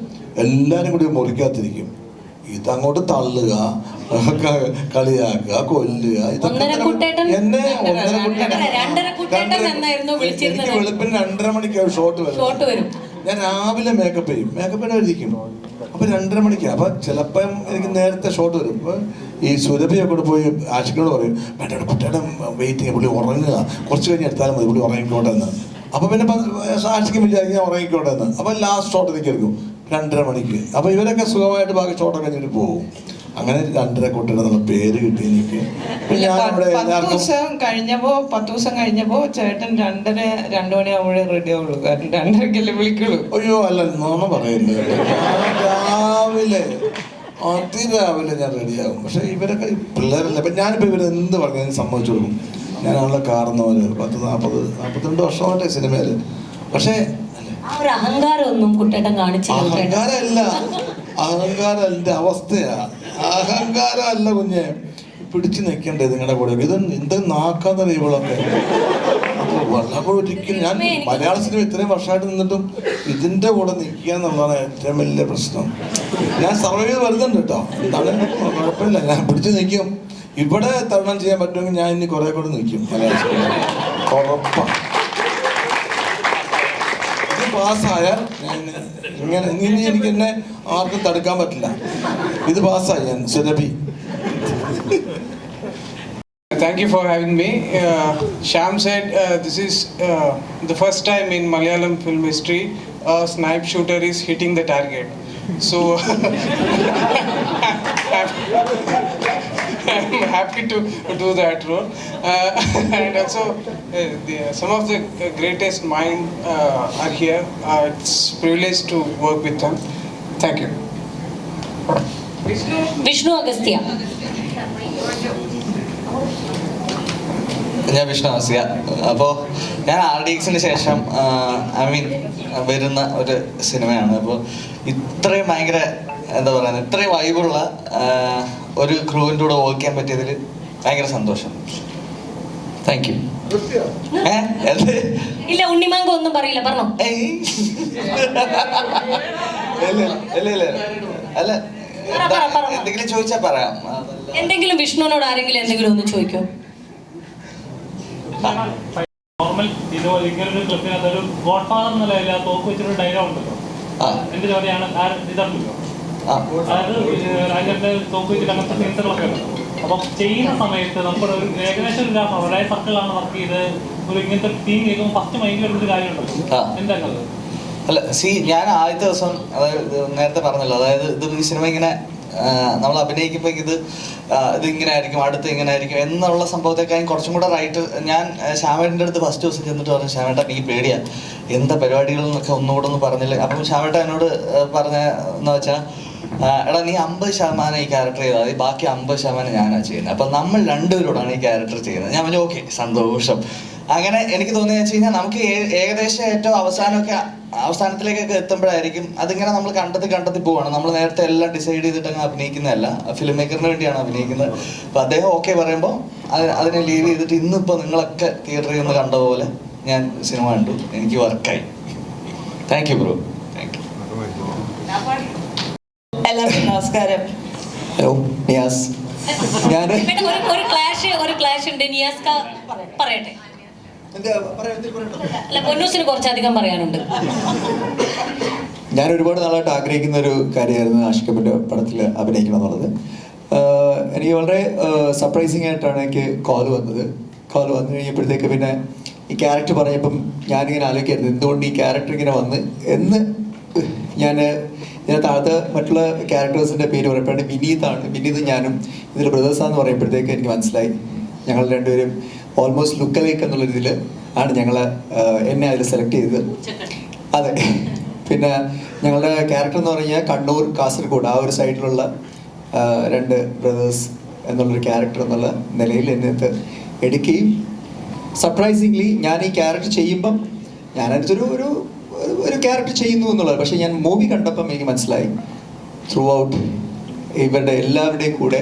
എല്ലാവരും കൂടി മുറിക്കാത്തിരിക്കും. ഇതങ്ങോട്ട് തള്ളുക, കളിയാക്കുക, കൊല്ലുക, ഇതൊക്കെ എന്നെ എനിക്ക് വെളുപ്പിന് 2:30 മണിക്കാണ് ഷോട്ട് വരും. ഞാൻ രാവിലെ മേക്കപ്പ് ചെയ്യും, മേക്കപ്പ് ഇരിക്കും. അപ്പൊ 2:30 മണിക്കാണ്. അപ്പൊ ചിലപ്പം എനിക്ക് നേരത്തെ ഷോട്ട് വരും. അപ്പൊ ഈ സുരഭിയൊക്കെ പോയി ആഷിക്കിനോട് പറയും, വേണ്ട കുട്ടിയുടെ വെയിറ്റിങ്, പുള്ളി ഉറങ്ങുക, കുറച്ച് കഴിഞ്ഞ് എടുത്താലും മതി, പുള്ളി ഉറങ്ങിക്കോട്ടെ എന്ന്. അപ്പൊ പിന്നെ ആഷിക്കും വിചാരിക്കും ഉറങ്ങിക്കോട്ടെ എന്ന്. അപ്പൊ ലാസ്റ്റ് ഷോട്ട് എനിക്ക് എടുക്കും 2:30 മണിക്ക്. അപ്പൊ ഇവരൊക്കെ സുഖമായിട്ട് ബാക്കി ഷോട്ടൊക്കെ കഴിഞ്ഞിട്ട് പോകും. അങ്ങനെ 2:30 കുട്ടിയുടെ എന്നുള്ള പേര് കിട്ടി എനിക്ക്. 10 ദിവസം കഴിഞ്ഞപ്പോ ചേട്ടൻ 2 മണിയാവുമ്പോഴേ റെഡി ആവുള്ളൂ. കാരണം 2:30 വിളിക്കുള്ളൂ. അയ്യോ അല്ല, നോണ പറയില്ല. അതിരാവിലെ ഞാൻ റെഡിയാകും. പക്ഷെ ഇവരൊക്കെ പിള്ളേരല്ല. ഇപ്പം ഞാനിപ്പോൾ ഇവരെന്ത് പറഞ്ഞാൽ സമ്മതിച്ചു കൊടുക്കും. ഞാനുള്ള കാരണവര് 42 വർഷമായിട്ടേ സിനിമയിൽ. പക്ഷേ അഹങ്കാരമൊന്നും കുട്ടേട്ടൻ കാണിച്ചില്ല. അഹങ്കാരമല്ല, അഹങ്കാരം എൻ്റെ അവസ്ഥയാ. അഹങ്കാരമല്ല കുഞ്ഞെ, പിടിച്ചു നിൽക്കണ്ടേ നിങ്ങളുടെ കൂടെ. ഇത് എന്ത് നാക്കാന്നറിയ ഇവളൊക്കെ. അപ്പോൾ ഒരിക്കലും ഞാൻ മലയാള സിനിമ ഇത്രയും വർഷമായിട്ട് നിന്നിട്ടും ഇതിൻ്റെ കൂടെ നിൽക്കുക എന്നുള്ളതാണ് ഏറ്റവും വലിയ പ്രശ്നം. ഞാൻ സർവൈവ് ചെയ്ത് വരുന്നുണ്ട് കേട്ടോ. എന്താണ് കുഴപ്പമില്ല, ഞാൻ പിടിച്ചു നിൽക്കും. ഇവിടെ തരണം ചെയ്യാൻ പറ്റുമെങ്കിൽ ഞാൻ ഇനി കുറെ കൂടെ നിൽക്കും മലയാള സിനിമ ഉറപ്പാണ്. ഇത് പാസ്സായാൽ ഞാൻ ഇങ്ങനെ ഇനി എനിക്ക് എന്നെ ആർക്കും തടുക്കാൻ പറ്റില്ല. ഇത് പാസ്സായി ഞാൻ Surabhi. Thank you for having me. Shyam said this is the first time in Malayalam film history a snipe shooter is hitting the target. So I'm happy to do that role. And also some of the greatest minds are here. It's a privilege to work with them. Thank you. Vishnu Agastya. ഞാൻ വിഷ്ണു അഗസ്ത്യ. അപ്പോൾ ഞാൻ RDXന് ശേഷം വരുന്ന ഒരു സിനിമയാണ്. അപ്പോൾ ഇത്രയും ഭയങ്കര എന്താ പറയുക, ഇത്രയും വൈബുള്ള ഒരു ക്രൂവിൻ്റെ കൂടെ വർക്ക് ചെയ്യാൻ പറ്റിയതിൽ ഭയങ്കര സന്തോഷം. Thank you. ഇല്ല, ഉണ്ണിമാങ്ക ഒന്നും പറയില്ല, പറഞ്ഞോ. അല്ല, എന്തെങ്കിലും ചോദിച്ചാൽ പറയാം. എന്തെങ്കിലും വിഷ്ണുവിനോട് ആരെങ്കിലും എന്തെങ്കിലും ഒന്ന് ചോദിക്കോ? നോർമൽ ഇതുപോലെ ഇങ്ങനൊരു ക്ലിപ്പിനകത്ത് ഒരു ഗോഡ് ഫാദർ എന്ന ലെവലിൽ ആ തോക്ക് വെച്ചൊരു ഡയലോഗ് ഉണ്ടല്ലോ, എന്റെ ജോലിയാണ് ഇതല്ലോ. അതായത് രാജന്റെ തോക്ക് വെച്ചിട്ട് അങ്ങനത്തെ സീൻസുകളൊക്കെ ഉണ്ട്. അപ്പം ചെയ്യുന്ന സമയത്ത് നമ്മുടെ ഒരു ഏകദേശം ഒരു ഒരേ സർക്കിളാണ് വർക്ക് ചെയ്ത് ഒരു ഇങ്ങനത്തെ തീം കേൾക്കുമ്പോൾ ഫസ്റ്റ് മൈൻഡിൽ ഒരു കാര്യമുണ്ടല്ലോ, എന്താണത്? അല്ല, ഞാൻ ആദ്യത്തെ ദിവസം, അതായത് നേരത്തെ പറഞ്ഞല്ലോ, അതായത് ഇത് ഈ സിനിമ ഇങ്ങനെ നമ്മൾ അഭിനയിക്കുമ്പോൾ ഇതിങ്ങനെ ആയിരിക്കും, അടുത്ത് ഇങ്ങനെ ആയിരിക്കും എന്നുള്ള സംഭവത്തെക്കാളും കുറച്ചും കൂടെ റൈറ്റ്. ഞാൻ ശ്യാമേട്ടൻ്റെ അടുത്ത് ഫസ്റ്റ് ദിവസം ചെന്നിട്ട് പറഞ്ഞു, ശ്യാമേട്ട നീ പേടിയാ, എന്താ പരിപാടികളെന്നൊക്കെ ഒന്നുകൂടെ ഒന്ന് പറഞ്ഞില്ലേ. അപ്പം ശ്യാമേട്ട എന്നോട് പറഞ്ഞെന്ന് വെച്ചാൽ, എടാ നീ 50% ഈ ക്യാരക്ടർ ചെയ്താൽ മതി, ബാക്കി 50% ഞാനാണ് ചെയ്യുന്നത്. അപ്പം നമ്മൾ രണ്ടുപേരോടാണ് ഈ ക്യാരക്ടർ ചെയ്യുന്നത്. ഞാൻ പറഞ്ഞു ഓക്കെ, സന്തോഷം. അങ്ങനെ എനിക്ക് തോന്നിയെന്ന് വെച്ച് കഴിഞ്ഞാൽ നമുക്ക് ഏകദേശം ഏറ്റവും അവസാനത്തിലേക്കൊക്കെ എത്തുമ്പോഴായിരിക്കും അതിങ്ങനെ നമ്മൾ കണ്ടെത്തി പോവാണ്. നമ്മൾ നേരത്തെ എല്ലാം ഡിസൈഡ് ചെയ്തിട്ട് അങ്ങ് അഭിനയിക്കുന്നതല്ല, ഫിലിം മേക്കറിന് വേണ്ടിയാണ് അഭിനയിക്കുന്നത്. അപ്പോൾ അദ്ദേഹം ഓക്കെ പറയുമ്പോൾ അതിനെ ലീവ് ചെയ്തിട്ട് ഇന്നിപ്പോൾ നിങ്ങളൊക്കെ തിയേറ്ററിൽ നിന്ന് കണ്ട പോലെ ഞാൻ സിനിമ കണ്ടു, എനിക്ക് വർക്കായി. Thank you bro. Thank you. എല്ലാവർക്കും നമസ്കാരം. ഹലോ, നിയാസ്. ഞാൻ ഒരു ക്ലാഷ് ഉണ്ട്. നിയാസ്ക പറയട്ടെ. അല്ല, പൊന്നൂസിന് കുറച്ചധികം പറയാനുണ്ട്. ഞാൻ ഒരുപാട് നാളായിട്ട് ആഗ്രഹിക്കുന്ന ഒരു കാര്യമായിരുന്നു ആഷിഖിന്റെ പടത്തിൽ അഭിനയിക്കണം എന്നുള്ളത്. എനിക്ക് വളരെ സർപ്രൈസിങ് ആയിട്ടാണ് എനിക്ക് കോൾ വന്നു കഴിഞ്ഞപ്പോഴത്തേക്ക് പിന്നെ ഈ ക്യാരക്ടർ പറഞ്ഞപ്പം ഞാനിങ്ങനെ ആലോചിക്കായിരുന്നു എന്തുകൊണ്ട് ഈ ക്യാരക്ടർ ഇങ്ങനെ വന്ന് എന്ന്. ഇതിനകത്ത് മറ്റുള്ള ക്യാരക്ടേഴ്സിൻ്റെ പേര് പറയുമ്പോഴാണ് വിനീത് ഞാനും ഇതിൽ ബ്രദേഴ്സാന്ന് പറയുമ്പോഴത്തേക്ക് എനിക്ക് മനസ്സിലായി ഞങ്ങൾ രണ്ടുപേരും ഓൾമോസ്റ്റ് ലുക്കലേക്ക് എന്നുള്ള രീതിയിൽ ആണ് എന്നെ അതിൽ സെലക്ട് ചെയ്തത്. അതെ. പിന്നെ ഞങ്ങളുടെ ക്യാരക്ടർ എന്ന് പറഞ്ഞാൽ കണ്ണൂർ, കാസർഗോഡ് ആ ഒരു സൈഡിലുള്ള രണ്ട് ബ്രദേഴ്സ് എന്നുള്ളൊരു ക്യാരക്ടർ എന്നുള്ള നിലയിൽ എന്നെ എടുക്കുകയും സർപ്രൈസിംഗ്ലി ഞാൻ ഈ ക്യാരക്ടർ ചെയ്യുമ്പം ഞാനതിനൊരു ഒരു ക്യാരക്ടർ ചെയ്യുന്നു എന്നുള്ളത്. പക്ഷേ ഞാൻ മൂവി കണ്ടപ്പം എനിക്ക് മനസ്സിലായി ത്രൂ ഔട്ട് ഇവരുടെ എല്ലാവരുടെയും കൂടെ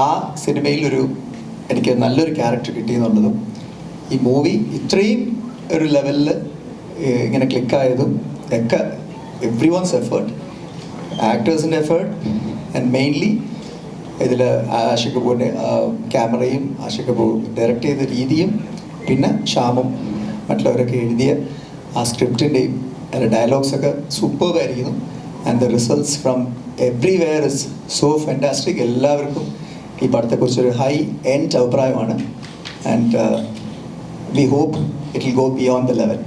ആ സിനിമയിൽ എനിക്ക് നല്ലൊരു ക്യാരക്ടർ കിട്ടിയെന്നുള്ളതും ഈ മൂവി ഇത്രയും ഒരു ലെവലിൽ ഇങ്ങനെ ക്ലിക്കായതും ഒക്കെ എവ്രി വൺസ് എഫേർട്ട്, ആക്ടേഴ്സിൻ്റെ എഫേർട്ട് ആൻഡ് മെയിൻലി ഇതിൽ ആഷിഖ് കപൂറിൻ്റെ ക്യാമറയും ആഷിഖ് കപൂർ ഡയറക്റ്റ് ചെയ്ത രീതിയും പിന്നെ ശ്യാമും മറ്റുള്ളവരൊക്കെ എഴുതിയ ആ സ്ക്രിപ്റ്റിൻ്റെയും അതിൻ്റെ ഡയലോഗ്സൊക്കെ സൂപ്പർബായിരിക്കുന്നു. And the results from everywhere is so fantastic. എല്ലാവർക്കും ഈ പടത്തെക്കുറിച്ചൊരു ഹൈ എൻഡ് അഭിപ്രായമാണ്. And we hope it will go beyond the level.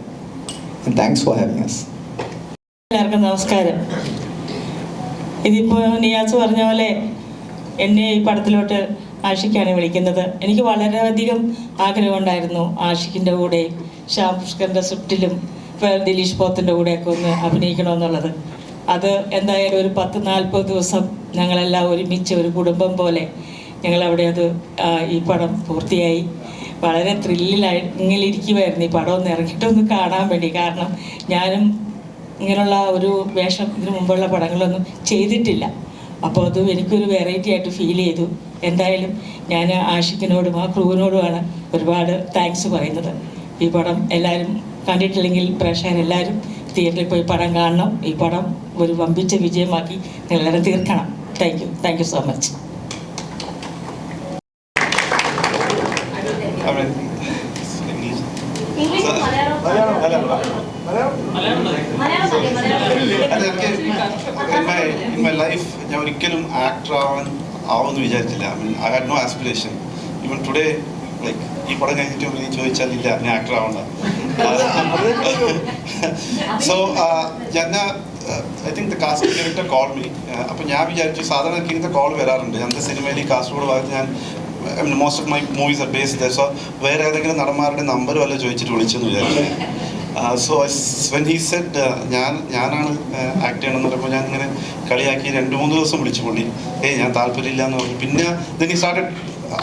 And thanks for having us. എല്ലാവർക്കും നമസ്കാരം. ഇതിപ്പോൾ നിയാസ് പറഞ്ഞ പോലെ എന്നെ ഈ പടത്തിലോട്ട് ആഷിഖാണ് വിളിക്കുന്നത്. എനിക്ക് വളരെയധികം ആഗ്രഹമുണ്ടായിരുന്നു ആഷിഖിൻ്റെ കൂടെ ശ്യാം പുഷ്കറിൻ്റെ സ്ക്രിപ്റ്റിലും ദിലീഷ് പോത്തിൻ്റെ കൂടെയൊക്കെ ഒന്ന് അഭിനയിക്കണമെന്നുള്ളത്. അത് എന്തായാലും ഒരു 10-40 ദിവസം ഞങ്ങളെല്ലാം ഒരുമിച്ച് ഒരു കുടുംബം പോലെ ഞങ്ങളവിടെ ഈ പടം പൂർത്തിയായി. വളരെ ത്രില്ലിലായി ഇങ്ങനെയിരിക്കുമായിരുന്നു ഈ പടം ഒന്ന് ഇറങ്ങിയിട്ടൊന്ന് കാണാൻ വേണ്ടി. കാരണം ഞാനും ഇങ്ങനെയുള്ള ഒരു വേഷം ഇതിനു മുമ്പുള്ള പടങ്ങളൊന്നും ചെയ്തിട്ടില്ല. അപ്പോൾ അത് എനിക്കൊരു വെറൈറ്റി ആയിട്ട് ഫീൽ ചെയ്തു. എന്തായാലും ഞാൻ ആഷിഖിനോടും ആ ക്രൂവിനോടുമാണ് ഒരുപാട് താങ്ക്സ് പറയുന്നത്. ഈ പടം എല്ലാവരും കണ്ടിട്ടില്ലെങ്കിൽ പ്രേക്ഷകരെല്ലാവരും തിയേറ്ററിൽ പോയി പടം കാണണം. ഈ പടം ഒരു വമ്പിച്ച വിജയമാക്കി നിങ്ങളെല്ലാവരും തീർക്കണം. Thank you so much. in my life ഞാൻ ഒരിക്കലും ആക്ടർ ആവുമെന്ന് വിചാരിച്ചില്ല. I had no aspiration. Even today, like ഈ പടം കഴിഞ്ഞിട്ട് നീ ചോദിച്ചാൽ ഇല്ല ഞാൻ ആക്ടർ ആവണ്ട. So I think the casting director called me. അപ്പോൾ ഞാൻ വിചാരിച്ചു സാധാരണ എനിക്ക് ഇങ്ങനത്തെ കോൾ വരാറുണ്ട്. ഞങ്ങളുടെ സിനിമയിൽ ഈ കാസർഗോഡ് ഭാഗത്ത് ഞാൻ most of my movies are based there. So വേറെ ഏതെങ്കിലും നടന്മാരുടെ നമ്പർ വല്ല ചോദിച്ചിട്ട് വിളിച്ചെന്ന് വിചാരിച്ചു. So when he said ഞാനാണ് ആക്ട് ചെയ്യണമെന്ന് പറയുമ്പോൾ ഞാൻ ഇങ്ങനെ കളിയാക്കി 2-3 ദിവസം വിളിച്ചു പുള്ളി. ഞാൻ താല്പര്യമില്ല എന്ന് പറഞ്ഞു. പിന്നെ then he started,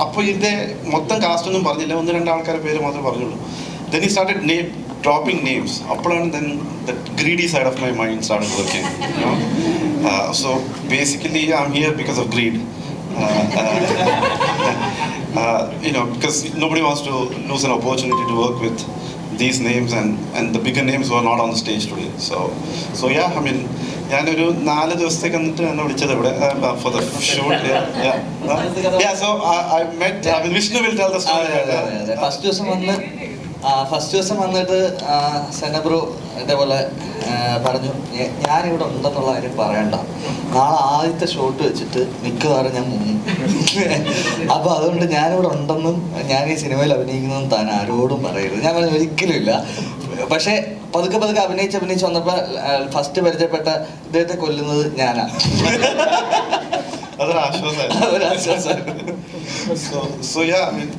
അപ്പോൾ ഇതിൻ്റെ മൊത്തം കാസ്റ്റ് ഒന്നും പറഞ്ഞില്ല, 1-2 ആൾക്കാരുടെ പേര് മാത്രമേ പറഞ്ഞുള്ളൂ. Then he started dropping names. Appuran then the greedy side of my mind started working. You know? So basically, I'm here because of greed. You know, because nobody wants to lose an opportunity to work with these names and the bigger names who are not on the stage today. So yeah, I mean, ഞാനൊരു 4 ദിവസത്തേക്ക് വന്നിട്ട് എന്നെ വിളിച്ചത് ഇവിടെ for the shoot. Yeah, so I met, I mean, Vishnu will tell the story. First ദിവസം വന്നിട്ട് സെനബ്രോ ഇതേപോലെ പറഞ്ഞു, ഞാനിവിടെ ഉണ്ടെന്നുള്ള കാര്യം പറയണ്ട, നാളെ ആദ്യത്തെ ഷോട്ട് വെച്ചിട്ട് മിക്കവാറും ഞാൻ മുങ്ങും. അപ്പോൾ അതുകൊണ്ട് ഞാനിവിടെ ഉണ്ടെന്നും ഞാൻ ഈ സിനിമയിൽ അഭിനയിക്കുന്നതും താൻ ആരോടും പറയരുത്. ഞാൻ പറഞ്ഞു ഒരിക്കലും ഇല്ല. പക്ഷേ പതുക്കെ അഭിനയിച്ച് വന്നപ്പോൾ ഫസ്റ്റ് പരിചയപ്പെട്ട ഇദ്ദേഹത്തെ കൊല്ലുന്നത് ഞാനാണ്. അതൊരാശ്വാസമായിരുന്നു. So yeah, I mean,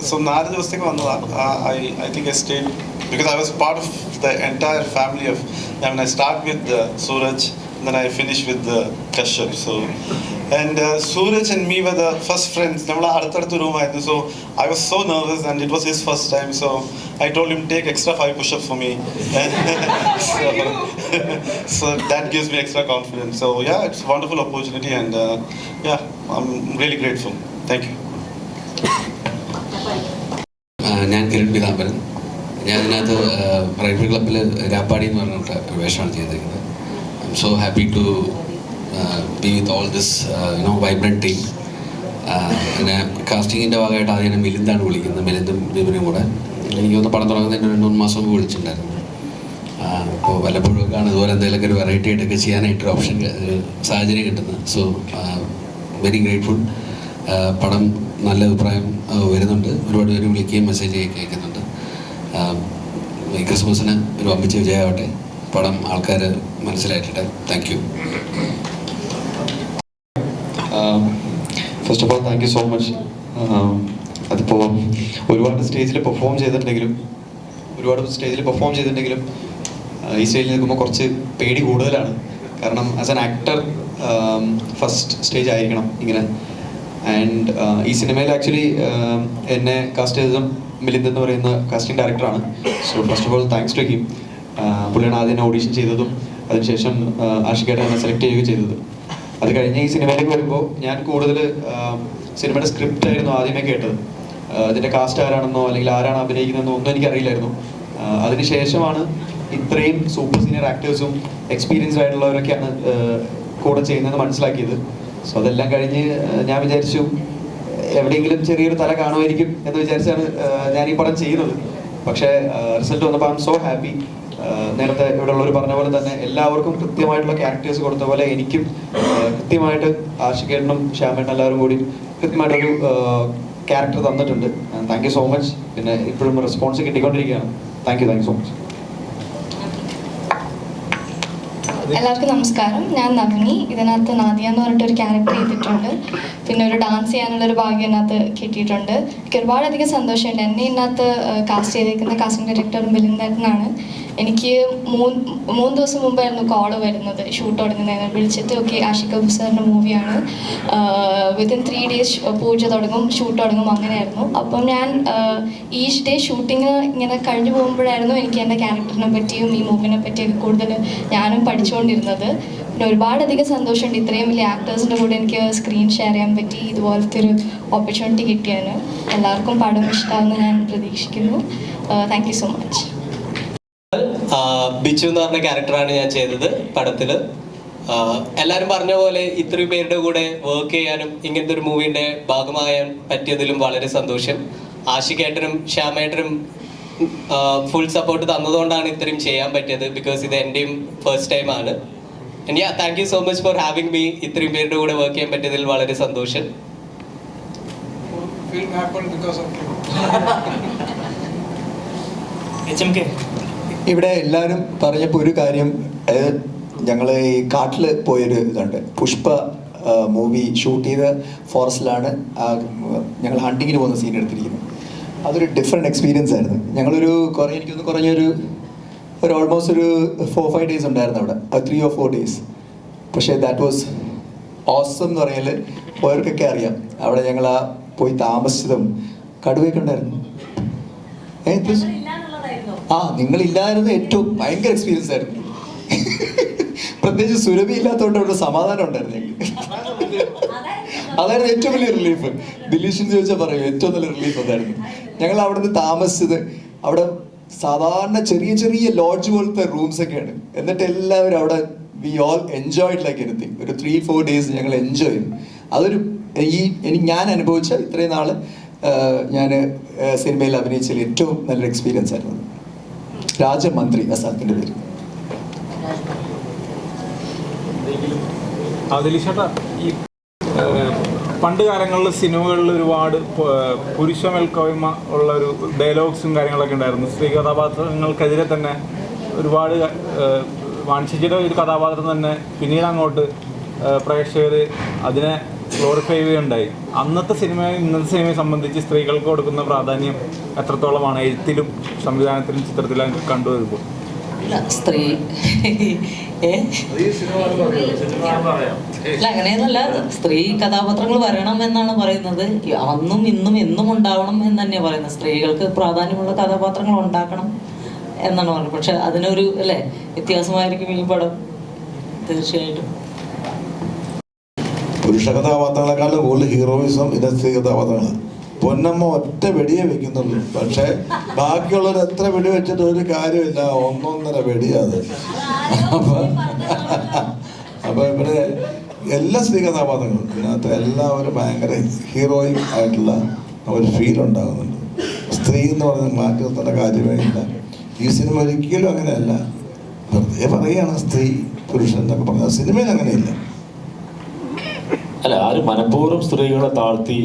so 4 ദിവസത്തേക്ക് വന്നതാണ്. I think I stayed because I was part of the entire family of, I mean, I start with Suraj, and then I finish with Kashyap. So and Suraj and me were the first friends. നമ്മൾ അടുത്തടുത്ത room ആയിരുന്നു. So I was so nervous and it was his first time. So I told him take extra 5 push-ups for me. So that gives me extra confidence. So yeah, it's a wonderful opportunity and yeah, I'm really grateful. Thank you. ഞാൻ കിരൺ പീതാംബരൻ. ഞാൻ ഇതിനകത്ത് rifle ക്ലബ്ബിൽ രാപ്പാടി എന്ന് പറഞ്ഞിട്ട് വേഷമാണ് ചെയ്തിരിക്കുന്നത്. I am so happy to be with all this vibrant team. പിന്നെ കാസ്റ്റിങ്ങിൻ്റെ ഭാഗമായിട്ട് ആദ്യം മിലിന്ദാണ് വിളിക്കുന്നത്. മിലിന്ദും ബിബിനും കൂടെ എനിക്കൊന്ന് പടം തുടങ്ങുന്നതിന് 2-3 മാസം മുമ്പ് വിളിച്ചിട്ടുണ്ടായിരുന്നു. അപ്പോൾ വല്ലപ്പോഴൊക്കെയാണ് ഇതുപോലെ എന്തെങ്കിലുമൊക്കെ ഒരു വെറൈറ്റി ആയിട്ടൊക്കെ ചെയ്യാനായിട്ടൊരു ഓപ്ഷൻ സാഹചര്യം കിട്ടുന്നത്. So very grateful. പടം നല്ല അഭിപ്രായം വരുന്നുണ്ട്. ഒരുപാട് പേര് വിളിക്കുകയും മെസ്സേജ് അയക്കുന്നുണ്ട്. ഈ ക്രിസ്മസിന് ഒരു വമ്പിച്ച വിജയമാവട്ടെ. പടം ആൾക്കാർ മനസ്സിലായിട്ടുണ്ട്. Thank you. First of all thank you so much. അതിപ്പോൾ ഒരുപാട് സ്റ്റേജിൽ പെർഫോം ചെയ്തിട്ടുണ്ടെങ്കിലും ഈ സ്റ്റേജിൽ നിൽക്കുമ്പോൾ കുറച്ച് പേടി കൂടുതലാണ്. കാരണം as an actor first stage ആയിരിക്കണം ഇങ്ങനെ. ആൻഡ് ഈ സിനിമയിൽ ആക്ച്വലി എന്നെ കാസ്റ്റ് ചെയ്തതും മിലിന്ദ് എന്ന് പറയുന്ന കാസ്റ്റിംഗ് ഡയറക്ടറാണ്. So first of all thanks to him. പുള്ളിയാണ് ആദ്യം ഓഡീഷൻ ചെയ്തതും അതിനുശേഷം ആഷിഖേട്ടൻ എന്നെ സെലക്ട് ചെയ്യുകയും ചെയ്തത്. അത് കഴിഞ്ഞ് ഈ സിനിമയിലേക്ക് വരുമ്പോൾ ഞാൻ കൂടുതൽ സിനിമയുടെ സ്ക്രിപ്റ്റ് ആയിരുന്നു ആദ്യമേ കേട്ടത്. ഇതിൻ്റെ കാസ്റ്റ് ആരാണെന്നോ അല്ലെങ്കിൽ ആരാണ് അഭിനയിക്കുന്നതെന്നോ ഒന്നും എനിക്കറിയില്ലായിരുന്നു. അതിനുശേഷമാണ് ഇത്രയും സൂപ്പർ സീനിയർ ആക്ടേഴ്സും എക്സ്പീരിയൻസ്ഡ് ആയിട്ടുള്ളവരൊക്കെയാണ് കൂടെ ചെയ്യുന്നതെന്ന് മനസ്സിലാക്കിയത്. സോ അതെല്ലാം കഴിഞ്ഞ് ഞാൻ വിചാരിച്ചു എവിടെയെങ്കിലും ചെറിയൊരു തല കാണുമായിരിക്കും എന്ന് വിചാരിച്ചാണ് ഞാൻ ഈ പടം ചെയ്യുന്നത്. പക്ഷേ റിസൾട്ട് വന്നപ്പോൾ ഐ എം സോ ഹാപ്പി. നേരത്തെ ഇവിടെ ഉള്ളവർ പറഞ്ഞ പോലെ തന്നെ എല്ലാവർക്കും കൃത്യമായിട്ടുള്ള ക്യാരക്ടേഴ്സ് കൊടുത്ത പോലെ എനിക്കും കൃത്യമായിട്ട് ആഷിഖേട്ടനും ശ്യാമേട്ടനും എല്ലാവരും കൂടി കൃത്യമായിട്ടൊരു ക്യാരക്ടർ തന്നിട്ടുണ്ട്. Thank you so much. പിന്നെ ഇപ്പോഴും റെസ്പോൺസ് കിട്ടിക്കൊണ്ടിരിക്കുകയാണ്. Thank you so much. എല്ലാവർക്കും നമസ്കാരം. ഞാൻ നവനി. ഇതിനകത്ത് നാദിയ എന്ന് പറഞ്ഞിട്ടൊരു ക്യാരക്ടർ ചെയ്തിട്ടുണ്ട്. പിന്നെ ഒരു ഡാൻസ് ചെയ്യാനുള്ളൊരു ഭാഗ്യം ഇതിനകത്ത് കിട്ടിയിട്ടുണ്ട്. എനിക്ക് ഒരുപാടധികം സന്തോഷമുണ്ട്. എന്നെ ഇതിനകത്ത് കാസ്റ്റ് ചെയ്തേക്കുന്ന കാസ്റ്റിംഗ് ഡയറക്ടർ മിലിന്ദേട്ടനാണ്. എനിക്ക് 3 ദിവസം മുമ്പായിരുന്നു കോള് വരുന്നത് ഷൂട്ട് തുടങ്ങുന്നതിന്. വിളിച്ചിട്ട് ഓക്കെ ആഷിഖ് കപൂർ സാറിൻ്റെ മൂവിയാണ്, വിത്തിൻ 3 days പൂജ തുടങ്ങും, ഷൂട്ട് തുടങ്ങും, അങ്ങനെയായിരുന്നു. അപ്പം ഞാൻ ഈച്ച് ഡേ ഷൂട്ടിങ് ഇങ്ങനെ കഴിഞ്ഞു പോകുമ്പോഴായിരുന്നു എനിക്ക് എൻ്റെ ക്യാരക്ടറിനെ പറ്റിയും ഈ മൂവിനെ പറ്റിയൊക്കെ കൂടുതൽ ഞാനും പഠിച്ചുകൊണ്ടിരുന്നത്. പിന്നെ ഒരുപാടധികം സന്തോഷമുണ്ട് ഇത്രയും വലിയ ആക്ടേഴ്സിൻ്റെ കൂടെ എനിക്ക് സ്ക്രീൻ ഷെയർ ചെയ്യാൻ പറ്റി, ഇതുപോലത്തെ ഒരു ഓപ്പർച്യൂണിറ്റി കിട്ടിയതിന്. എല്ലാവർക്കും പടം ഇഷ്ടമാണെന്ന് ഞാൻ പ്രതീക്ഷിക്കുന്നു. Thank you so much. Bichu എന്ന് പറഞ്ഞ ക്യാരക്ടറാണ് ഞാൻ ചെയ്തത് പടത്തിൽ. എല്ലാവരും പറഞ്ഞ പോലെ ഇത്രയും പേരുടെ കൂടെ വർക്ക് ചെയ്യാനും ഇങ്ങനത്തെ ഒരു മൂവിൻ്റെ ഭാഗമാകാൻ പറ്റിയതിലും വളരെ സന്തോഷം. ആഷിക്കേട്ടനും ശ്യാമേട്ടനും ഫുൾ സപ്പോർട്ട് തന്നതുകൊണ്ടാണ് ഇത്രയും ചെയ്യാൻ പറ്റിയത്. ബിക്കോസ് ഇത് എൻ്റെയും ഫസ്റ്റ് ടൈമാണ്. And yeah, thank you so much for having me. ഇത്രയും പേരുടെ കൂടെ വർക്ക് ചെയ്യാൻ പറ്റിയതിൽ വളരെ സന്തോഷം. ഇവിടെ എല്ലാവരും പറഞ്ഞപ്പോൾ ഒരു കാര്യം, ഞങ്ങൾ ഈ കാട്ടിൽ പോയൊരു ഇതുണ്ട്. പുഷ്പ മൂവി ഷൂട്ട് ചെയ്ത ഫോറസ്റ്റിലാണ് ഞങ്ങൾ ഹണ്ടിങ്ങിന് പോകുന്ന സീൻ എടുത്തിരിക്കുന്നത്. അതൊരു ഡിഫറെൻറ്റ് എക്സ്പീരിയൻസ് ആയിരുന്നു. ഞങ്ങളൊരു എനിക്കൊന്ന് കുറഞ്ഞൊരു ഓൾമോസ്റ്റ് ഒരു 4-5 ഡേയ്സ് ഉണ്ടായിരുന്നു അവിടെ, 3 or 4 days. പക്ഷേ ദാറ്റ് വാസ് ഓസം എന്ന് പറഞ്ഞാൽ പോയവർക്കൊക്കെ അറിയാം. അവിടെ ഞങ്ങൾ പോയി താമസിച്ചതും കടുവയൊക്കെ ഉണ്ടായിരുന്നു. നിങ്ങളില്ലായിരുന്നു ഏറ്റവും ഭയങ്കര എക്സ്പീരിയൻസ് ആയിരുന്നു. പ്രത്യേകിച്ച് സുരഭി ഇല്ലാത്തതുകൊണ്ട് അവിടെ സമാധാനം ഉണ്ടായിരുന്നു ഞങ്ങൾക്ക്. അതായിരുന്നു ഏറ്റവും വലിയ റിലീഫ്. ദിലീഷിന് ചോദിച്ചാൽ പറയും ഏറ്റവും നല്ല റിലീഫ് അതായിരുന്നു. ഞങ്ങൾ അവിടെ നിന്ന് താമസിച്ചത് അവിടെ സാധാരണ ചെറിയ ചെറിയ ലോഡ്ജ് പോലത്തെ റൂംസ് ഒക്കെയാണ്. എന്നിട്ട് എല്ലാവരും അവിടെ we all enjoyed like anything. ഒരു 3-4 days ഞങ്ങൾ എൻജോയ് ചെയ്തു. അതൊരു ഞാൻ അനുഭവിച്ച ഇത്രയും നാൾ ഞാൻ സിനിമയിൽ അഭിനയിച്ചതിൽ ഏറ്റവും നല്ലൊരു എക്സ്പീരിയൻസ് ആയിരുന്നു. രാജമന്ത്രി ആ സ്ഥലത്തിൻ്റെ പേര്. ദിലീഷേട്ടാ, ഈ പണ്ട് കാലങ്ങളിൽ സിനിമകളിൽ ഒരുപാട് പുരുഷമേൽക്കോയ്മ ഉള്ള ഒരു ഡയലോഗ്സും കാര്യങ്ങളൊക്കെ ഉണ്ടായിരുന്നു. സ്ത്രീ കഥാപാത്രങ്ങൾക്കെതിരെ തന്നെ ഒരുപാട് വാൻഷിജിയുടെ ഒരു കഥാപാത്രം തന്നെ പിന്നീട് അങ്ങോട്ട് പ്രേക്ഷകർ അതിനെ ഗ്ലോറിഫൈ ചെയ്യുകയുണ്ടായി. അന്നത്തെ സിനിമയും ഇന്നത്തെ സിനിമയെ സംബന്ധിച്ച് സ്ത്രീകൾക്ക് കൊടുക്കുന്ന പ്രാധാന്യം എത്രത്തോളമാണ് എഴുത്തിലും സംവിധാനത്തിലും ചിത്രത്തിലും കണ്ടുവരുമ്പോൾ? സ്ത്രീ അല്ല, അങ്ങനെയൊന്നുമല്ല. സ്ത്രീ കഥാപാത്രങ്ങൾ വരണം എന്നാണ് പറയുന്നത്. അന്നും ഇന്നും എന്നും ഉണ്ടാവണം എന്ന് തന്നെയാണ് പറയുന്നത്. സ്ത്രീകൾക്ക് പ്രാധാന്യമുള്ള കഥാപാത്രങ്ങൾ ഉണ്ടാക്കണം എന്നാണ് പറയുന്നത്. പക്ഷെ അതിനൊരു അല്ലേ വ്യത്യാസമായിരിക്കും ഈ പടം തീർച്ചയായിട്ടും. പുരുഷ കഥാപാത്രങ്ങളെക്കാളും കൂടുതൽ ഹീറോയിസം ഇത് സ്ത്രീ കഥാപാത്രങ്ങളാണ്. പൊന്നമ്മ ഒറ്റ വെടിയെ വെക്കുന്നുള്ളൂ. പക്ഷെ ബാക്കിയുള്ളവർ എത്ര വെടി വെച്ചിട്ട് ഒരു കാര്യമില്ല, 1-1.5 വെടിയത്. അപ്പൊ ഇവിടെ എല്ലാ സ്ത്രീ കഥാപാത്രങ്ങളും ഇതിനകത്ത് എല്ലാവരും ഭയങ്കര ഹീറോയിക് ആയിട്ടുള്ള ഒരു ഫീൽ ഉണ്ടാകുന്നുണ്ട്. സ്ത്രീ എന്ന് പറഞ്ഞ് മാറ്റി നിർത്തേണ്ട കാര്യമേ ഇല്ല. ഈ സിനിമ ഒരിക്കലും അങ്ങനെയല്ല. വെറുതെ പറയുകയാണ് സ്ത്രീ പുരുഷൻ എന്നൊക്കെ പറഞ്ഞാൽ. സിനിമയിൽ അങ്ങനെയില്ല. അല്ല, ആരും മനഃപൂർവ്വം സ്ത്രീകളെ താഴ്ത്തി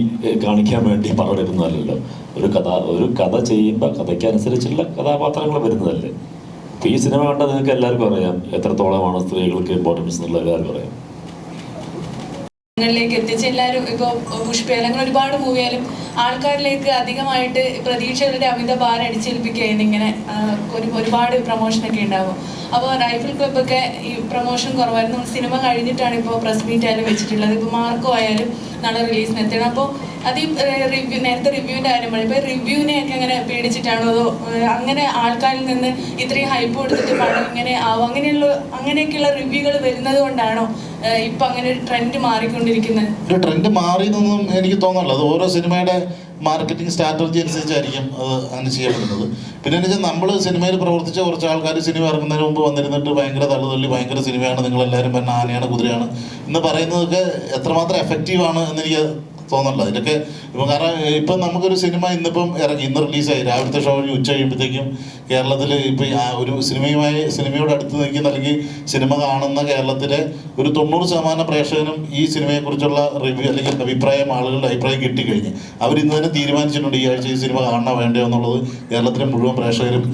കാണിക്കാൻ വേണ്ടി പകരുന്നതല്ലല്ലോ. ഒരു കഥ ചെയ്യുമ്പോൾ കഥയ്ക്കനുസരിച്ചുള്ള കഥാപാത്രങ്ങൾ വരുന്നതല്ലേ. ഇപ്പം ഈ സിനിമ കണ്ടാൽ നിങ്ങൾക്ക് എല്ലാവർക്കും അറിയാം എത്രത്തോളമാണ് സ്ത്രീകൾക്ക് ഇമ്പോർട്ടൻസ് എന്നുള്ള എല്ലാവർക്കും അറിയാം. ിലേക്ക് എത്തിച്ച് എല്ലാവരും ഇപ്പോൾ പുഷ്പയാലും അങ്ങനെ ഒരുപാട് മൂവിയാലും ആൾക്കാരിലേക്ക് അധികമായിട്ട് പ്രതീക്ഷകളുടെ അമിത ഭാരം അടിച്ചേൽപ്പിക്കുകയായിരുന്നു. ഇങ്ങനെ ഒരുപാട് പ്രൊമോഷനൊക്കെ ഉണ്ടാകും. അപ്പോൾ റൈഫിൾ ക്ലബ്ബൊക്കെ ഈ പ്രൊമോഷൻ കുറവായിരുന്നു. സിനിമ കഴിഞ്ഞിട്ടാണ് ഇപ്പോൾ പ്രസ് മീറ്റ് ആയാലും വെച്ചിട്ടുള്ളത്. ഇപ്പോൾ മാർക്കോ ആയാലും നാളെ റിലീസിന് എത്തണം. അപ്പോൾ അത് ഈ നേരത്തെ റിവ്യൂവിൻ്റെ കാര്യം പറയും. ഇപ്പോൾ റിവ്യൂവിനെയൊക്കെ അങ്ങനെ പേടിച്ചിട്ടാണോ അതോ അങ്ങനെ ആൾക്കാരിൽ നിന്ന് ഇത്രയും ഹൈപ്പ് കൊടുത്തിട്ട് പടം ഇങ്ങനെ ആവും അങ്ങനെയൊക്കെയുള്ള റിവ്യൂകൾ വരുന്നത് കൊണ്ടാണോ ഇപ്പം അങ്ങനെ ഒരു ട്രെൻഡ് മാറിക്കൊണ്ടിരിക്കുന്നത്? ഒരു ട്രെൻഡ് മാറിയെന്നൊന്നും എനിക്ക് തോന്നുന്നില്ല. അത് ഓരോ സിനിമയുടെ മാർക്കറ്റിംഗ് സ്ട്രാറ്റജി അനുസരിച്ചായിരിക്കും അത് അങ്ങനെ ചെയ്യപ്പെടുന്നത്. പിന്നെ എന്ന് വെച്ചാൽ നമ്മൾ സിനിമയിൽ പ്രവർത്തിച്ച കുറച്ച് ആൾക്കാർ സിനിമ ഇറങ്ങുന്നതിന് മുമ്പ് വന്നിരുന്നിട്ട് ഭയങ്കര തള്ളുതള്ളി ഭയങ്കര സിനിമയാണ്, നിങ്ങളെല്ലാവരും പറഞ്ഞ ആനയാണ് കുതിരയാണ് എന്ന് പറയുന്നതൊക്കെ എത്രമാത്രം എഫക്റ്റീവാണ് എന്നെനിക്ക് തോന്നുന്നില്ല. ഇതിലൊക്കെ ഇപ്പം കാരണം ഇപ്പം നമുക്കൊരു സിനിമ ഇന്നിപ്പം ഇറങ്ങി, ഇന്ന് റിലീസായി, രാവിലത്തെ ഷോ ഉച്ച കഴിയുമ്പോഴത്തേക്കും കേരളത്തിൽ ഇപ്പം ഒരു സിനിമയോട് അടുത്ത് നിൽക്കുന്ന അല്ലെങ്കിൽ സിനിമ കാണുന്ന കേരളത്തിലെ ഒരു 90% പ്രേക്ഷകനും ഈ സിനിമയെക്കുറിച്ചുള്ള റിവ്യൂ അല്ലെങ്കിൽ ആളുകളുടെ അഭിപ്രായം കിട്ടിക്കഴിഞ്ഞ് അവരിന്ന് തന്നെ തീരുമാനിച്ചിട്ടുണ്ട് ഈ ആഴ്ച ഈ സിനിമ കാണണോ വേണ്ടയോ എന്നുള്ളത്. കേരളത്തിലെ മുഴുവൻ പ്രേക്ഷകരും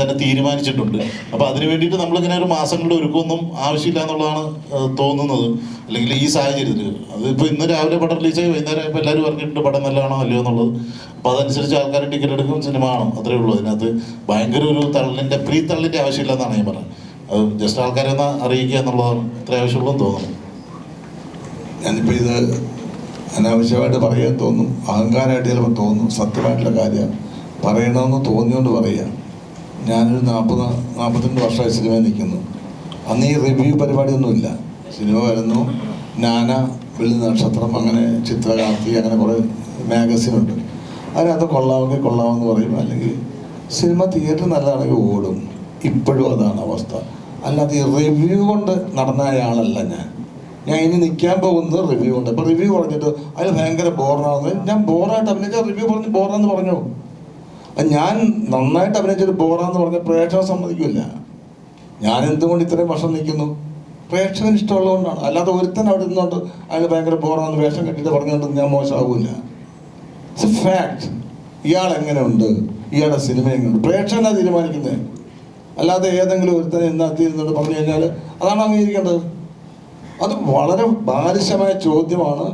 തന്നെ തീരുമാനിച്ചിട്ടുണ്ട്. അപ്പോൾ അതിന് വേണ്ടിയിട്ട് നമ്മളിങ്ങനെ ഒരു മാസങ്ങളുടെ ഒരുക്കമൊന്നും ആവശ്യമില്ല എന്നുള്ളതാണ് തോന്നുന്നത്. അല്ലെങ്കിൽ ഈ സാഹചര്യത്തിൽ അതിപ്പോൾ ഇന്ന് രാവിലെ പടം റിലീസായി വൈകുന്നേരം ഇപ്പോൾ എല്ലാവരും പറഞ്ഞിട്ടുണ്ട് പടം നല്ലതാണോ അല്ലയോ എന്നുള്ളത്. അപ്പോൾ അതനുസരിച്ച് ആൾക്കാർ ടിക്കറ്റ് എടുക്കും, സിനിമ കാണും, അത്രേ ഉള്ളൂ. അതിനകത്ത് ഭയങ്കര ഒരു തള്ളിൻ്റെ ആവശ്യമില്ല എന്നാണ് ഞാൻ പറഞ്ഞത്. അത് ജസ്റ്റ് ആൾക്കാരെ ഒന്ന് അറിയിക്കുക എന്നുള്ളതാണ് ഇത്ര ആവശ്യമുള്ളൂ തോന്നുന്നു. ഞാനിപ്പോൾ ഇത് അനാവശ്യമായിട്ട് പറയാൻ തോന്നും, അഹങ്കാരമായിട്ട് ചിലപ്പോൾ തോന്നും. സത്യമായിട്ടുള്ള കാര്യം പറയണമെന്ന് തോന്നിയോണ്ട് പറയുക. ഞാനൊരു 40-42 വർഷമായി സിനിമയിൽ നിൽക്കുന്നു. അന്ന് ഈ റിവ്യൂ പരിപാടിയൊന്നുമില്ല. സിനിമ വരുന്നു, നാന, വെള്ളി നക്ഷത്രം, അങ്ങനെ ചിത്രകാർത്തി, അങ്ങനെ കുറേ മാഗസിനുണ്ട്. അതിനകത്ത് കൊള്ളാമെന്ന് പറയും. അല്ലെങ്കിൽ സിനിമ തിയേറ്റർ നല്ലതാണെങ്കിൽ ഓടും. ഇപ്പോഴും അതാണ് അവസ്ഥ. അല്ലാതെ ഈ റിവ്യൂ കൊണ്ട് നടന്ന ആളല്ല ഞാൻ. ഞാൻ ഇനി നിൽക്കാൻ പോകുന്നത് റിവ്യൂ ഉണ്ട്. അപ്പോൾ റിവ്യൂ പറഞ്ഞിട്ട് അതിൽ ഭയങ്കര ബോറാണെന്ന്, ഞാൻ ബോറായിട്ട് അഭിനയിച്ച റിവ്യൂ പറഞ്ഞ് ബോറാന്ന് പറഞ്ഞു. ഞാൻ നന്നായിട്ട് അഭിനയിച്ചൊരു ബോറാന്ന് പറഞ്ഞ പ്രേക്ഷകർ സമ്മതിക്കില്ല. ഞാൻ എന്തുകൊണ്ട് ഇത്രയും വർഷം നിൽക്കുന്നു? പ്രേക്ഷകന് ഇഷ്ടമുള്ളതുകൊണ്ടാണ്. അല്ലാതെ ഒരുത്തൻ അവിടെ നിന്നുകൊണ്ട് അയാൾ ഭയങ്കര ബോറാന്ന് വേഷം കെട്ടിയിട്ട് പറഞ്ഞുകൊണ്ട് ഞാൻ മോശമാവില്ല. It's A fact. ഇയാൾ എങ്ങനെയുണ്ട്, ഇയാളുടെ സിനിമ എങ്ങനെയുണ്ട്, പ്രേക്ഷകനാണ് തീരുമാനിക്കുന്നത്. അല്ലാതെ ഏതെങ്കിലും ഒരുത്തനെ എന്നാത്തിരുന്നുകൊണ്ട് പറഞ്ഞു കഴിഞ്ഞാൽ അതാണ് അംഗീകരിക്കേണ്ടത്. അത് വളരെ ബാലിശമായ ചോദ്യമാണ്,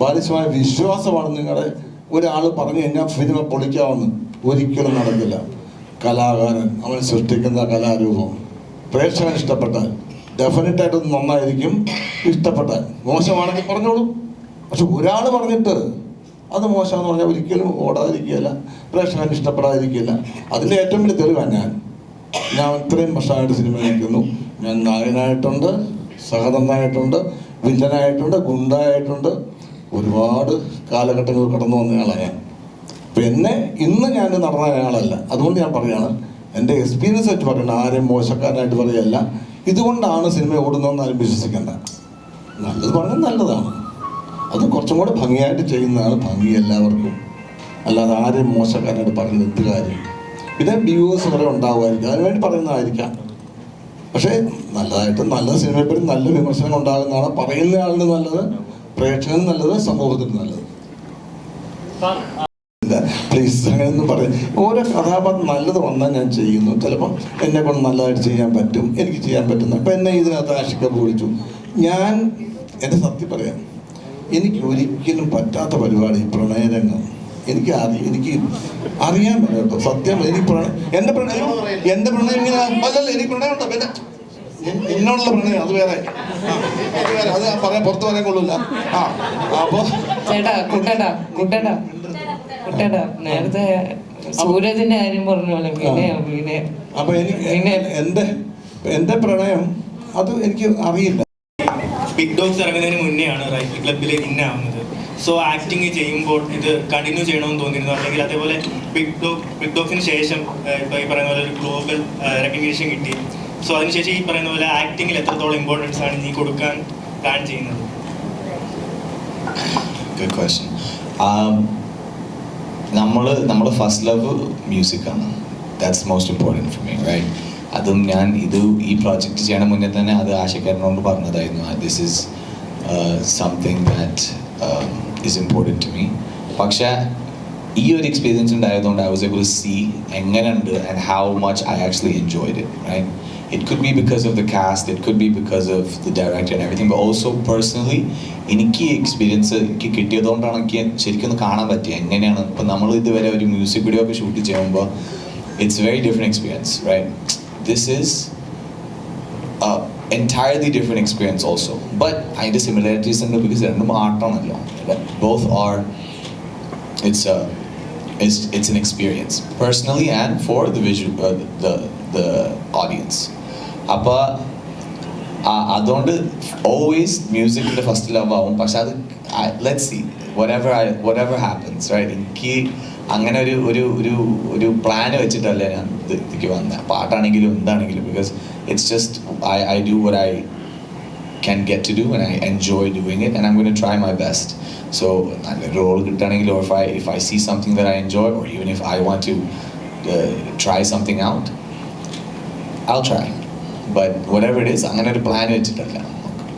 ബാലിശമായ വിശ്വാസമാണ്. നിങ്ങളുടെ ഒരാൾ പറഞ്ഞു കഴിഞ്ഞാൽ സിനിമ പൊളിക്കാമെന്ന് ഒരിക്കലും നടക്കില്ല. കലാകാരൻ അവൻ സൃഷ്ടിക്കുന്ന കലാരൂപം പ്രേക്ഷകൻ ഇഷ്ടപ്പെട്ടാൽ ഡെഫിനറ്റായിട്ട് നന്നായിരിക്കും. ഇഷ്ടപ്പെട്ടാൽ മോശമാണെങ്കിൽ പറഞ്ഞോളൂ. പക്ഷെ ഒരാൾ പറഞ്ഞിട്ട് അത് മോശമെന്ന് പറഞ്ഞാൽ ഒരിക്കലും ഓടാതിരിക്കുകയില്ല, പ്രേക്ഷകൻ ഇഷ്ടപ്പെടാതിരിക്കില്ല. അതിൻ്റെ ഏറ്റവും വലിയ തെളിവാണ് ഞാൻ ഇത്രയും വർഷമായിട്ട് സിനിമ നിൽക്കുന്നു. ഞാൻ നായകനായിട്ടുണ്ട്, സഹനന്നായിട്ടുണ്ട്, വില്ലനായിട്ടുണ്ട്, ഗുണ്ടായിട്ടുണ്ട്. ഒരുപാട് കാലഘട്ടങ്ങൾ കടന്നു വന്നയാളാണ് ഞാൻ. പിന്നെ ഇന്ന് ഞാൻ നടന്ന അയാളല്ല. അതുകൊണ്ട് ഞാൻ പറയുകയാണ്, എൻ്റെ എക്സ്പീരിയൻസ് ആയിട്ട് പറയണം, ആരെയും മോശക്കാരനായിട്ട് പറയുകയല്ല. ഇതുകൊണ്ടാണ് സിനിമ ഓടുന്നതെന്ന് ആരും വിശ്വസിക്കേണ്ട. നല്ലത് പറഞ്ഞാൽ നല്ലതാണ്, അത് കുറച്ചും കൂടെ ഭംഗിയായിട്ട് ചെയ്യുന്നതാണ് ഭംഗി എല്ലാവർക്കും. അല്ലാതെ ആരെയും മോശക്കാരനായിട്ട് പറയുന്നത് എന്ത് കാര്യം? പിന്നെ വ്യൂവേഴ്സ് വരെ ഉണ്ടാകുമായിരിക്കും, അതിനുവേണ്ടി പറയുന്നതായിരിക്കാം. പക്ഷേ നല്ലതായിട്ട് നല്ല സിനിമയെപ്പറ്റി നല്ല വിമർശനം ഉണ്ടാകുന്നതാണ് പറയുന്ന ആളിന് നല്ലത്, പ്രേക്ഷകന് നല്ലത്, സമൂഹത്തിന് നല്ലത്. പ്ലീസ് അങ്ങനെയൊന്നും പറയും. ഓരോ കഥാപാത്രം നല്ലത് വന്നാൽ ഞാൻ ചെയ്യുന്നു. ചിലപ്പോൾ എന്നെ കൊണ്ട് നല്ലതായിട്ട് ചെയ്യാൻ പറ്റും, എനിക്ക് ചെയ്യാൻ പറ്റുന്ന. ഇപ്പം എന്നെ ഇതിനകത്ത് ആഷിക വിളിച്ചു. ഞാൻ എൻ്റെ സത്യം പറയാം, എനിക്ക് ഒരിക്കലും പറ്റാത്ത പരിപാടി പ്രണയരംഗം. എനിക്ക് അറിയാൻ പറ്റും കേട്ടോ, സത്യം. എനിക്ക് എൻ്റെ പ്രണയം ഇങ്ങനെ അല്ലല്ല, എനിക്ക് പ്രണയമുണ്ടോ? പിന്നെ എന്നോടുള്ള പ്രണയം അത് വേറെ, അത് പറയാൻ പുറത്ത് പറയാൻ കൊള്ളൂല. അപ്പോൾ ചേട്ടാ നേരത്തെ സൂരജിന്റെ കാര്യം പറഞ്ഞ പോലെ പിന്നെ അപ്പൊ എനിക്ക് എന്റെ പ്രണയം അത് എനിക്ക് അറിയില്ല. ബിഗ് ഡോഗ്സ് ഇറങ്ങുന്നതിന് മുന്നെയാണ് റൈഫിൾ ക്ലബ്ബിൽ ഇന്നാവുന്നത്. സോ ആക്ടിങ് ചെയ്യുമ്പോൾ ഇത് കണ്ടിന്യൂ ചെയ്യണമെന്ന് തോന്നിയിരുന്നു, അല്ലെങ്കിൽ അതേപോലെ ബിഗ് ഡോഗ്സിന് ശേഷം ഇപ്പോൾ ഈ പറയുന്ന പോലെ ഒരു ഗ്ലോബൽ റെക്കഗ്നീഷൻ കിട്ടി. സോ അതിനുശേഷം ഈ പറയുന്ന പോലെ ആക്ടിങ്ങിൽ എത്രത്തോളം ഇമ്പോർട്ടൻസ് ആണ് നീ കൊടുക്കാൻ പ്ലാൻ ചെയ്യുന്നത്? Good question. നമ്മൾ ഫസ്റ്റ് ലവ് മ്യൂസിക്കാണ്. That's most important for me, right? അതും ഞാൻ ഈ പ്രോജക്റ്റ് ചെയ്യണ മുന്നേ തന്നെ അത് ആശക്കാരനോട് പറഞ്ഞതായിരുന്നു. This is something that is important to me. പക്ഷേ ഈ ഒരു എക്സ്പീരിയൻസ് ഉണ്ടായതുകൊണ്ട് I was able to see എങ്ങനെയുണ്ട് and how much I actually enjoyed it, right? It could be because of the cast, it could be because of the director and everything, but also personally എനിക്ക് experience എനിക്ക് കിട്ടിയതുകൊണ്ടാണ് എനിക്ക് ശരിക്കും ഒന്ന് കാണാൻ പറ്റിയത് എങ്ങനെയാണ്. ഇപ്പം നമ്മൾ ഇതുവരെ ഒരു മ്യൂസിക് വീഡിയോ ഒക്കെ ഷൂട്ട് ചെയ്യുമ്പോൾ it's very different experience, right? This is entirely different experience also, but അതിൻ്റെ സിമിലാരിറ്റീസ് ഉണ്ട് ബിക്കോസ് രണ്ടും ആർട്ടാണല്ലോ. Both are it's an experience personally and for the visual the audience. അപ്പോൾ അതുകൊണ്ട് ഓൾവേസ് മ്യൂസിക്കിൻ്റെ ഫസ്റ്റ് ലവ് ആവും. പക്ഷെ അത് let's see whatever happens, right? എനിക്ക് അങ്ങനെ ഒരു പ്ലാന് വെച്ചിട്ടല്ല ഞാൻ ഇതിലേക്ക് വന്നത്, പാട്ടാണെങ്കിലും എന്താണെങ്കിലും. Because it's just I do what I can get to do and I enjoy doing it and I'm going to try my best. So നല്ലൊരു റോൾ കിട്ടുകയാണെങ്കിൽ, or if I see something that I enjoy, or even if I want to try something out, I'll try. But whatever it is, അങ്ങനെ ഒരു plan വെച്ചിട്ടല്ല.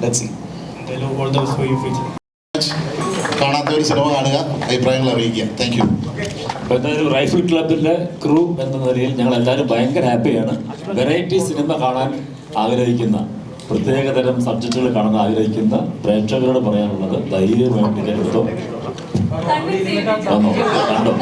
Let's see. കാണാത്ത ഒരു cinema കാണുക, അഭിപ്രായങ്ങൾ അറിയിക്കുക. Thank you. അപ്പോൾ എന്തായാലും റൈഫിൾ ക്ലബിൻ്റെ ക്രൂ എന്ന നിലയിൽ ഞങ്ങൾ എല്ലാവരും ഭയങ്കര ഹാപ്പിയാണ്. വെറൈറ്റി സിനിമ കാണാൻ ആഗ്രഹിക്കുന്ന, പ്രത്യേകതരം സബ്ജക്റ്റുകൾ കാണാൻ ആഗ്രഹിക്കുന്ന പ്രേക്ഷകരോട് പറയാനുള്ളത് ധൈര്യമായിട്ട് എടുത്തോ, വന്നോ, കണ്ടോ.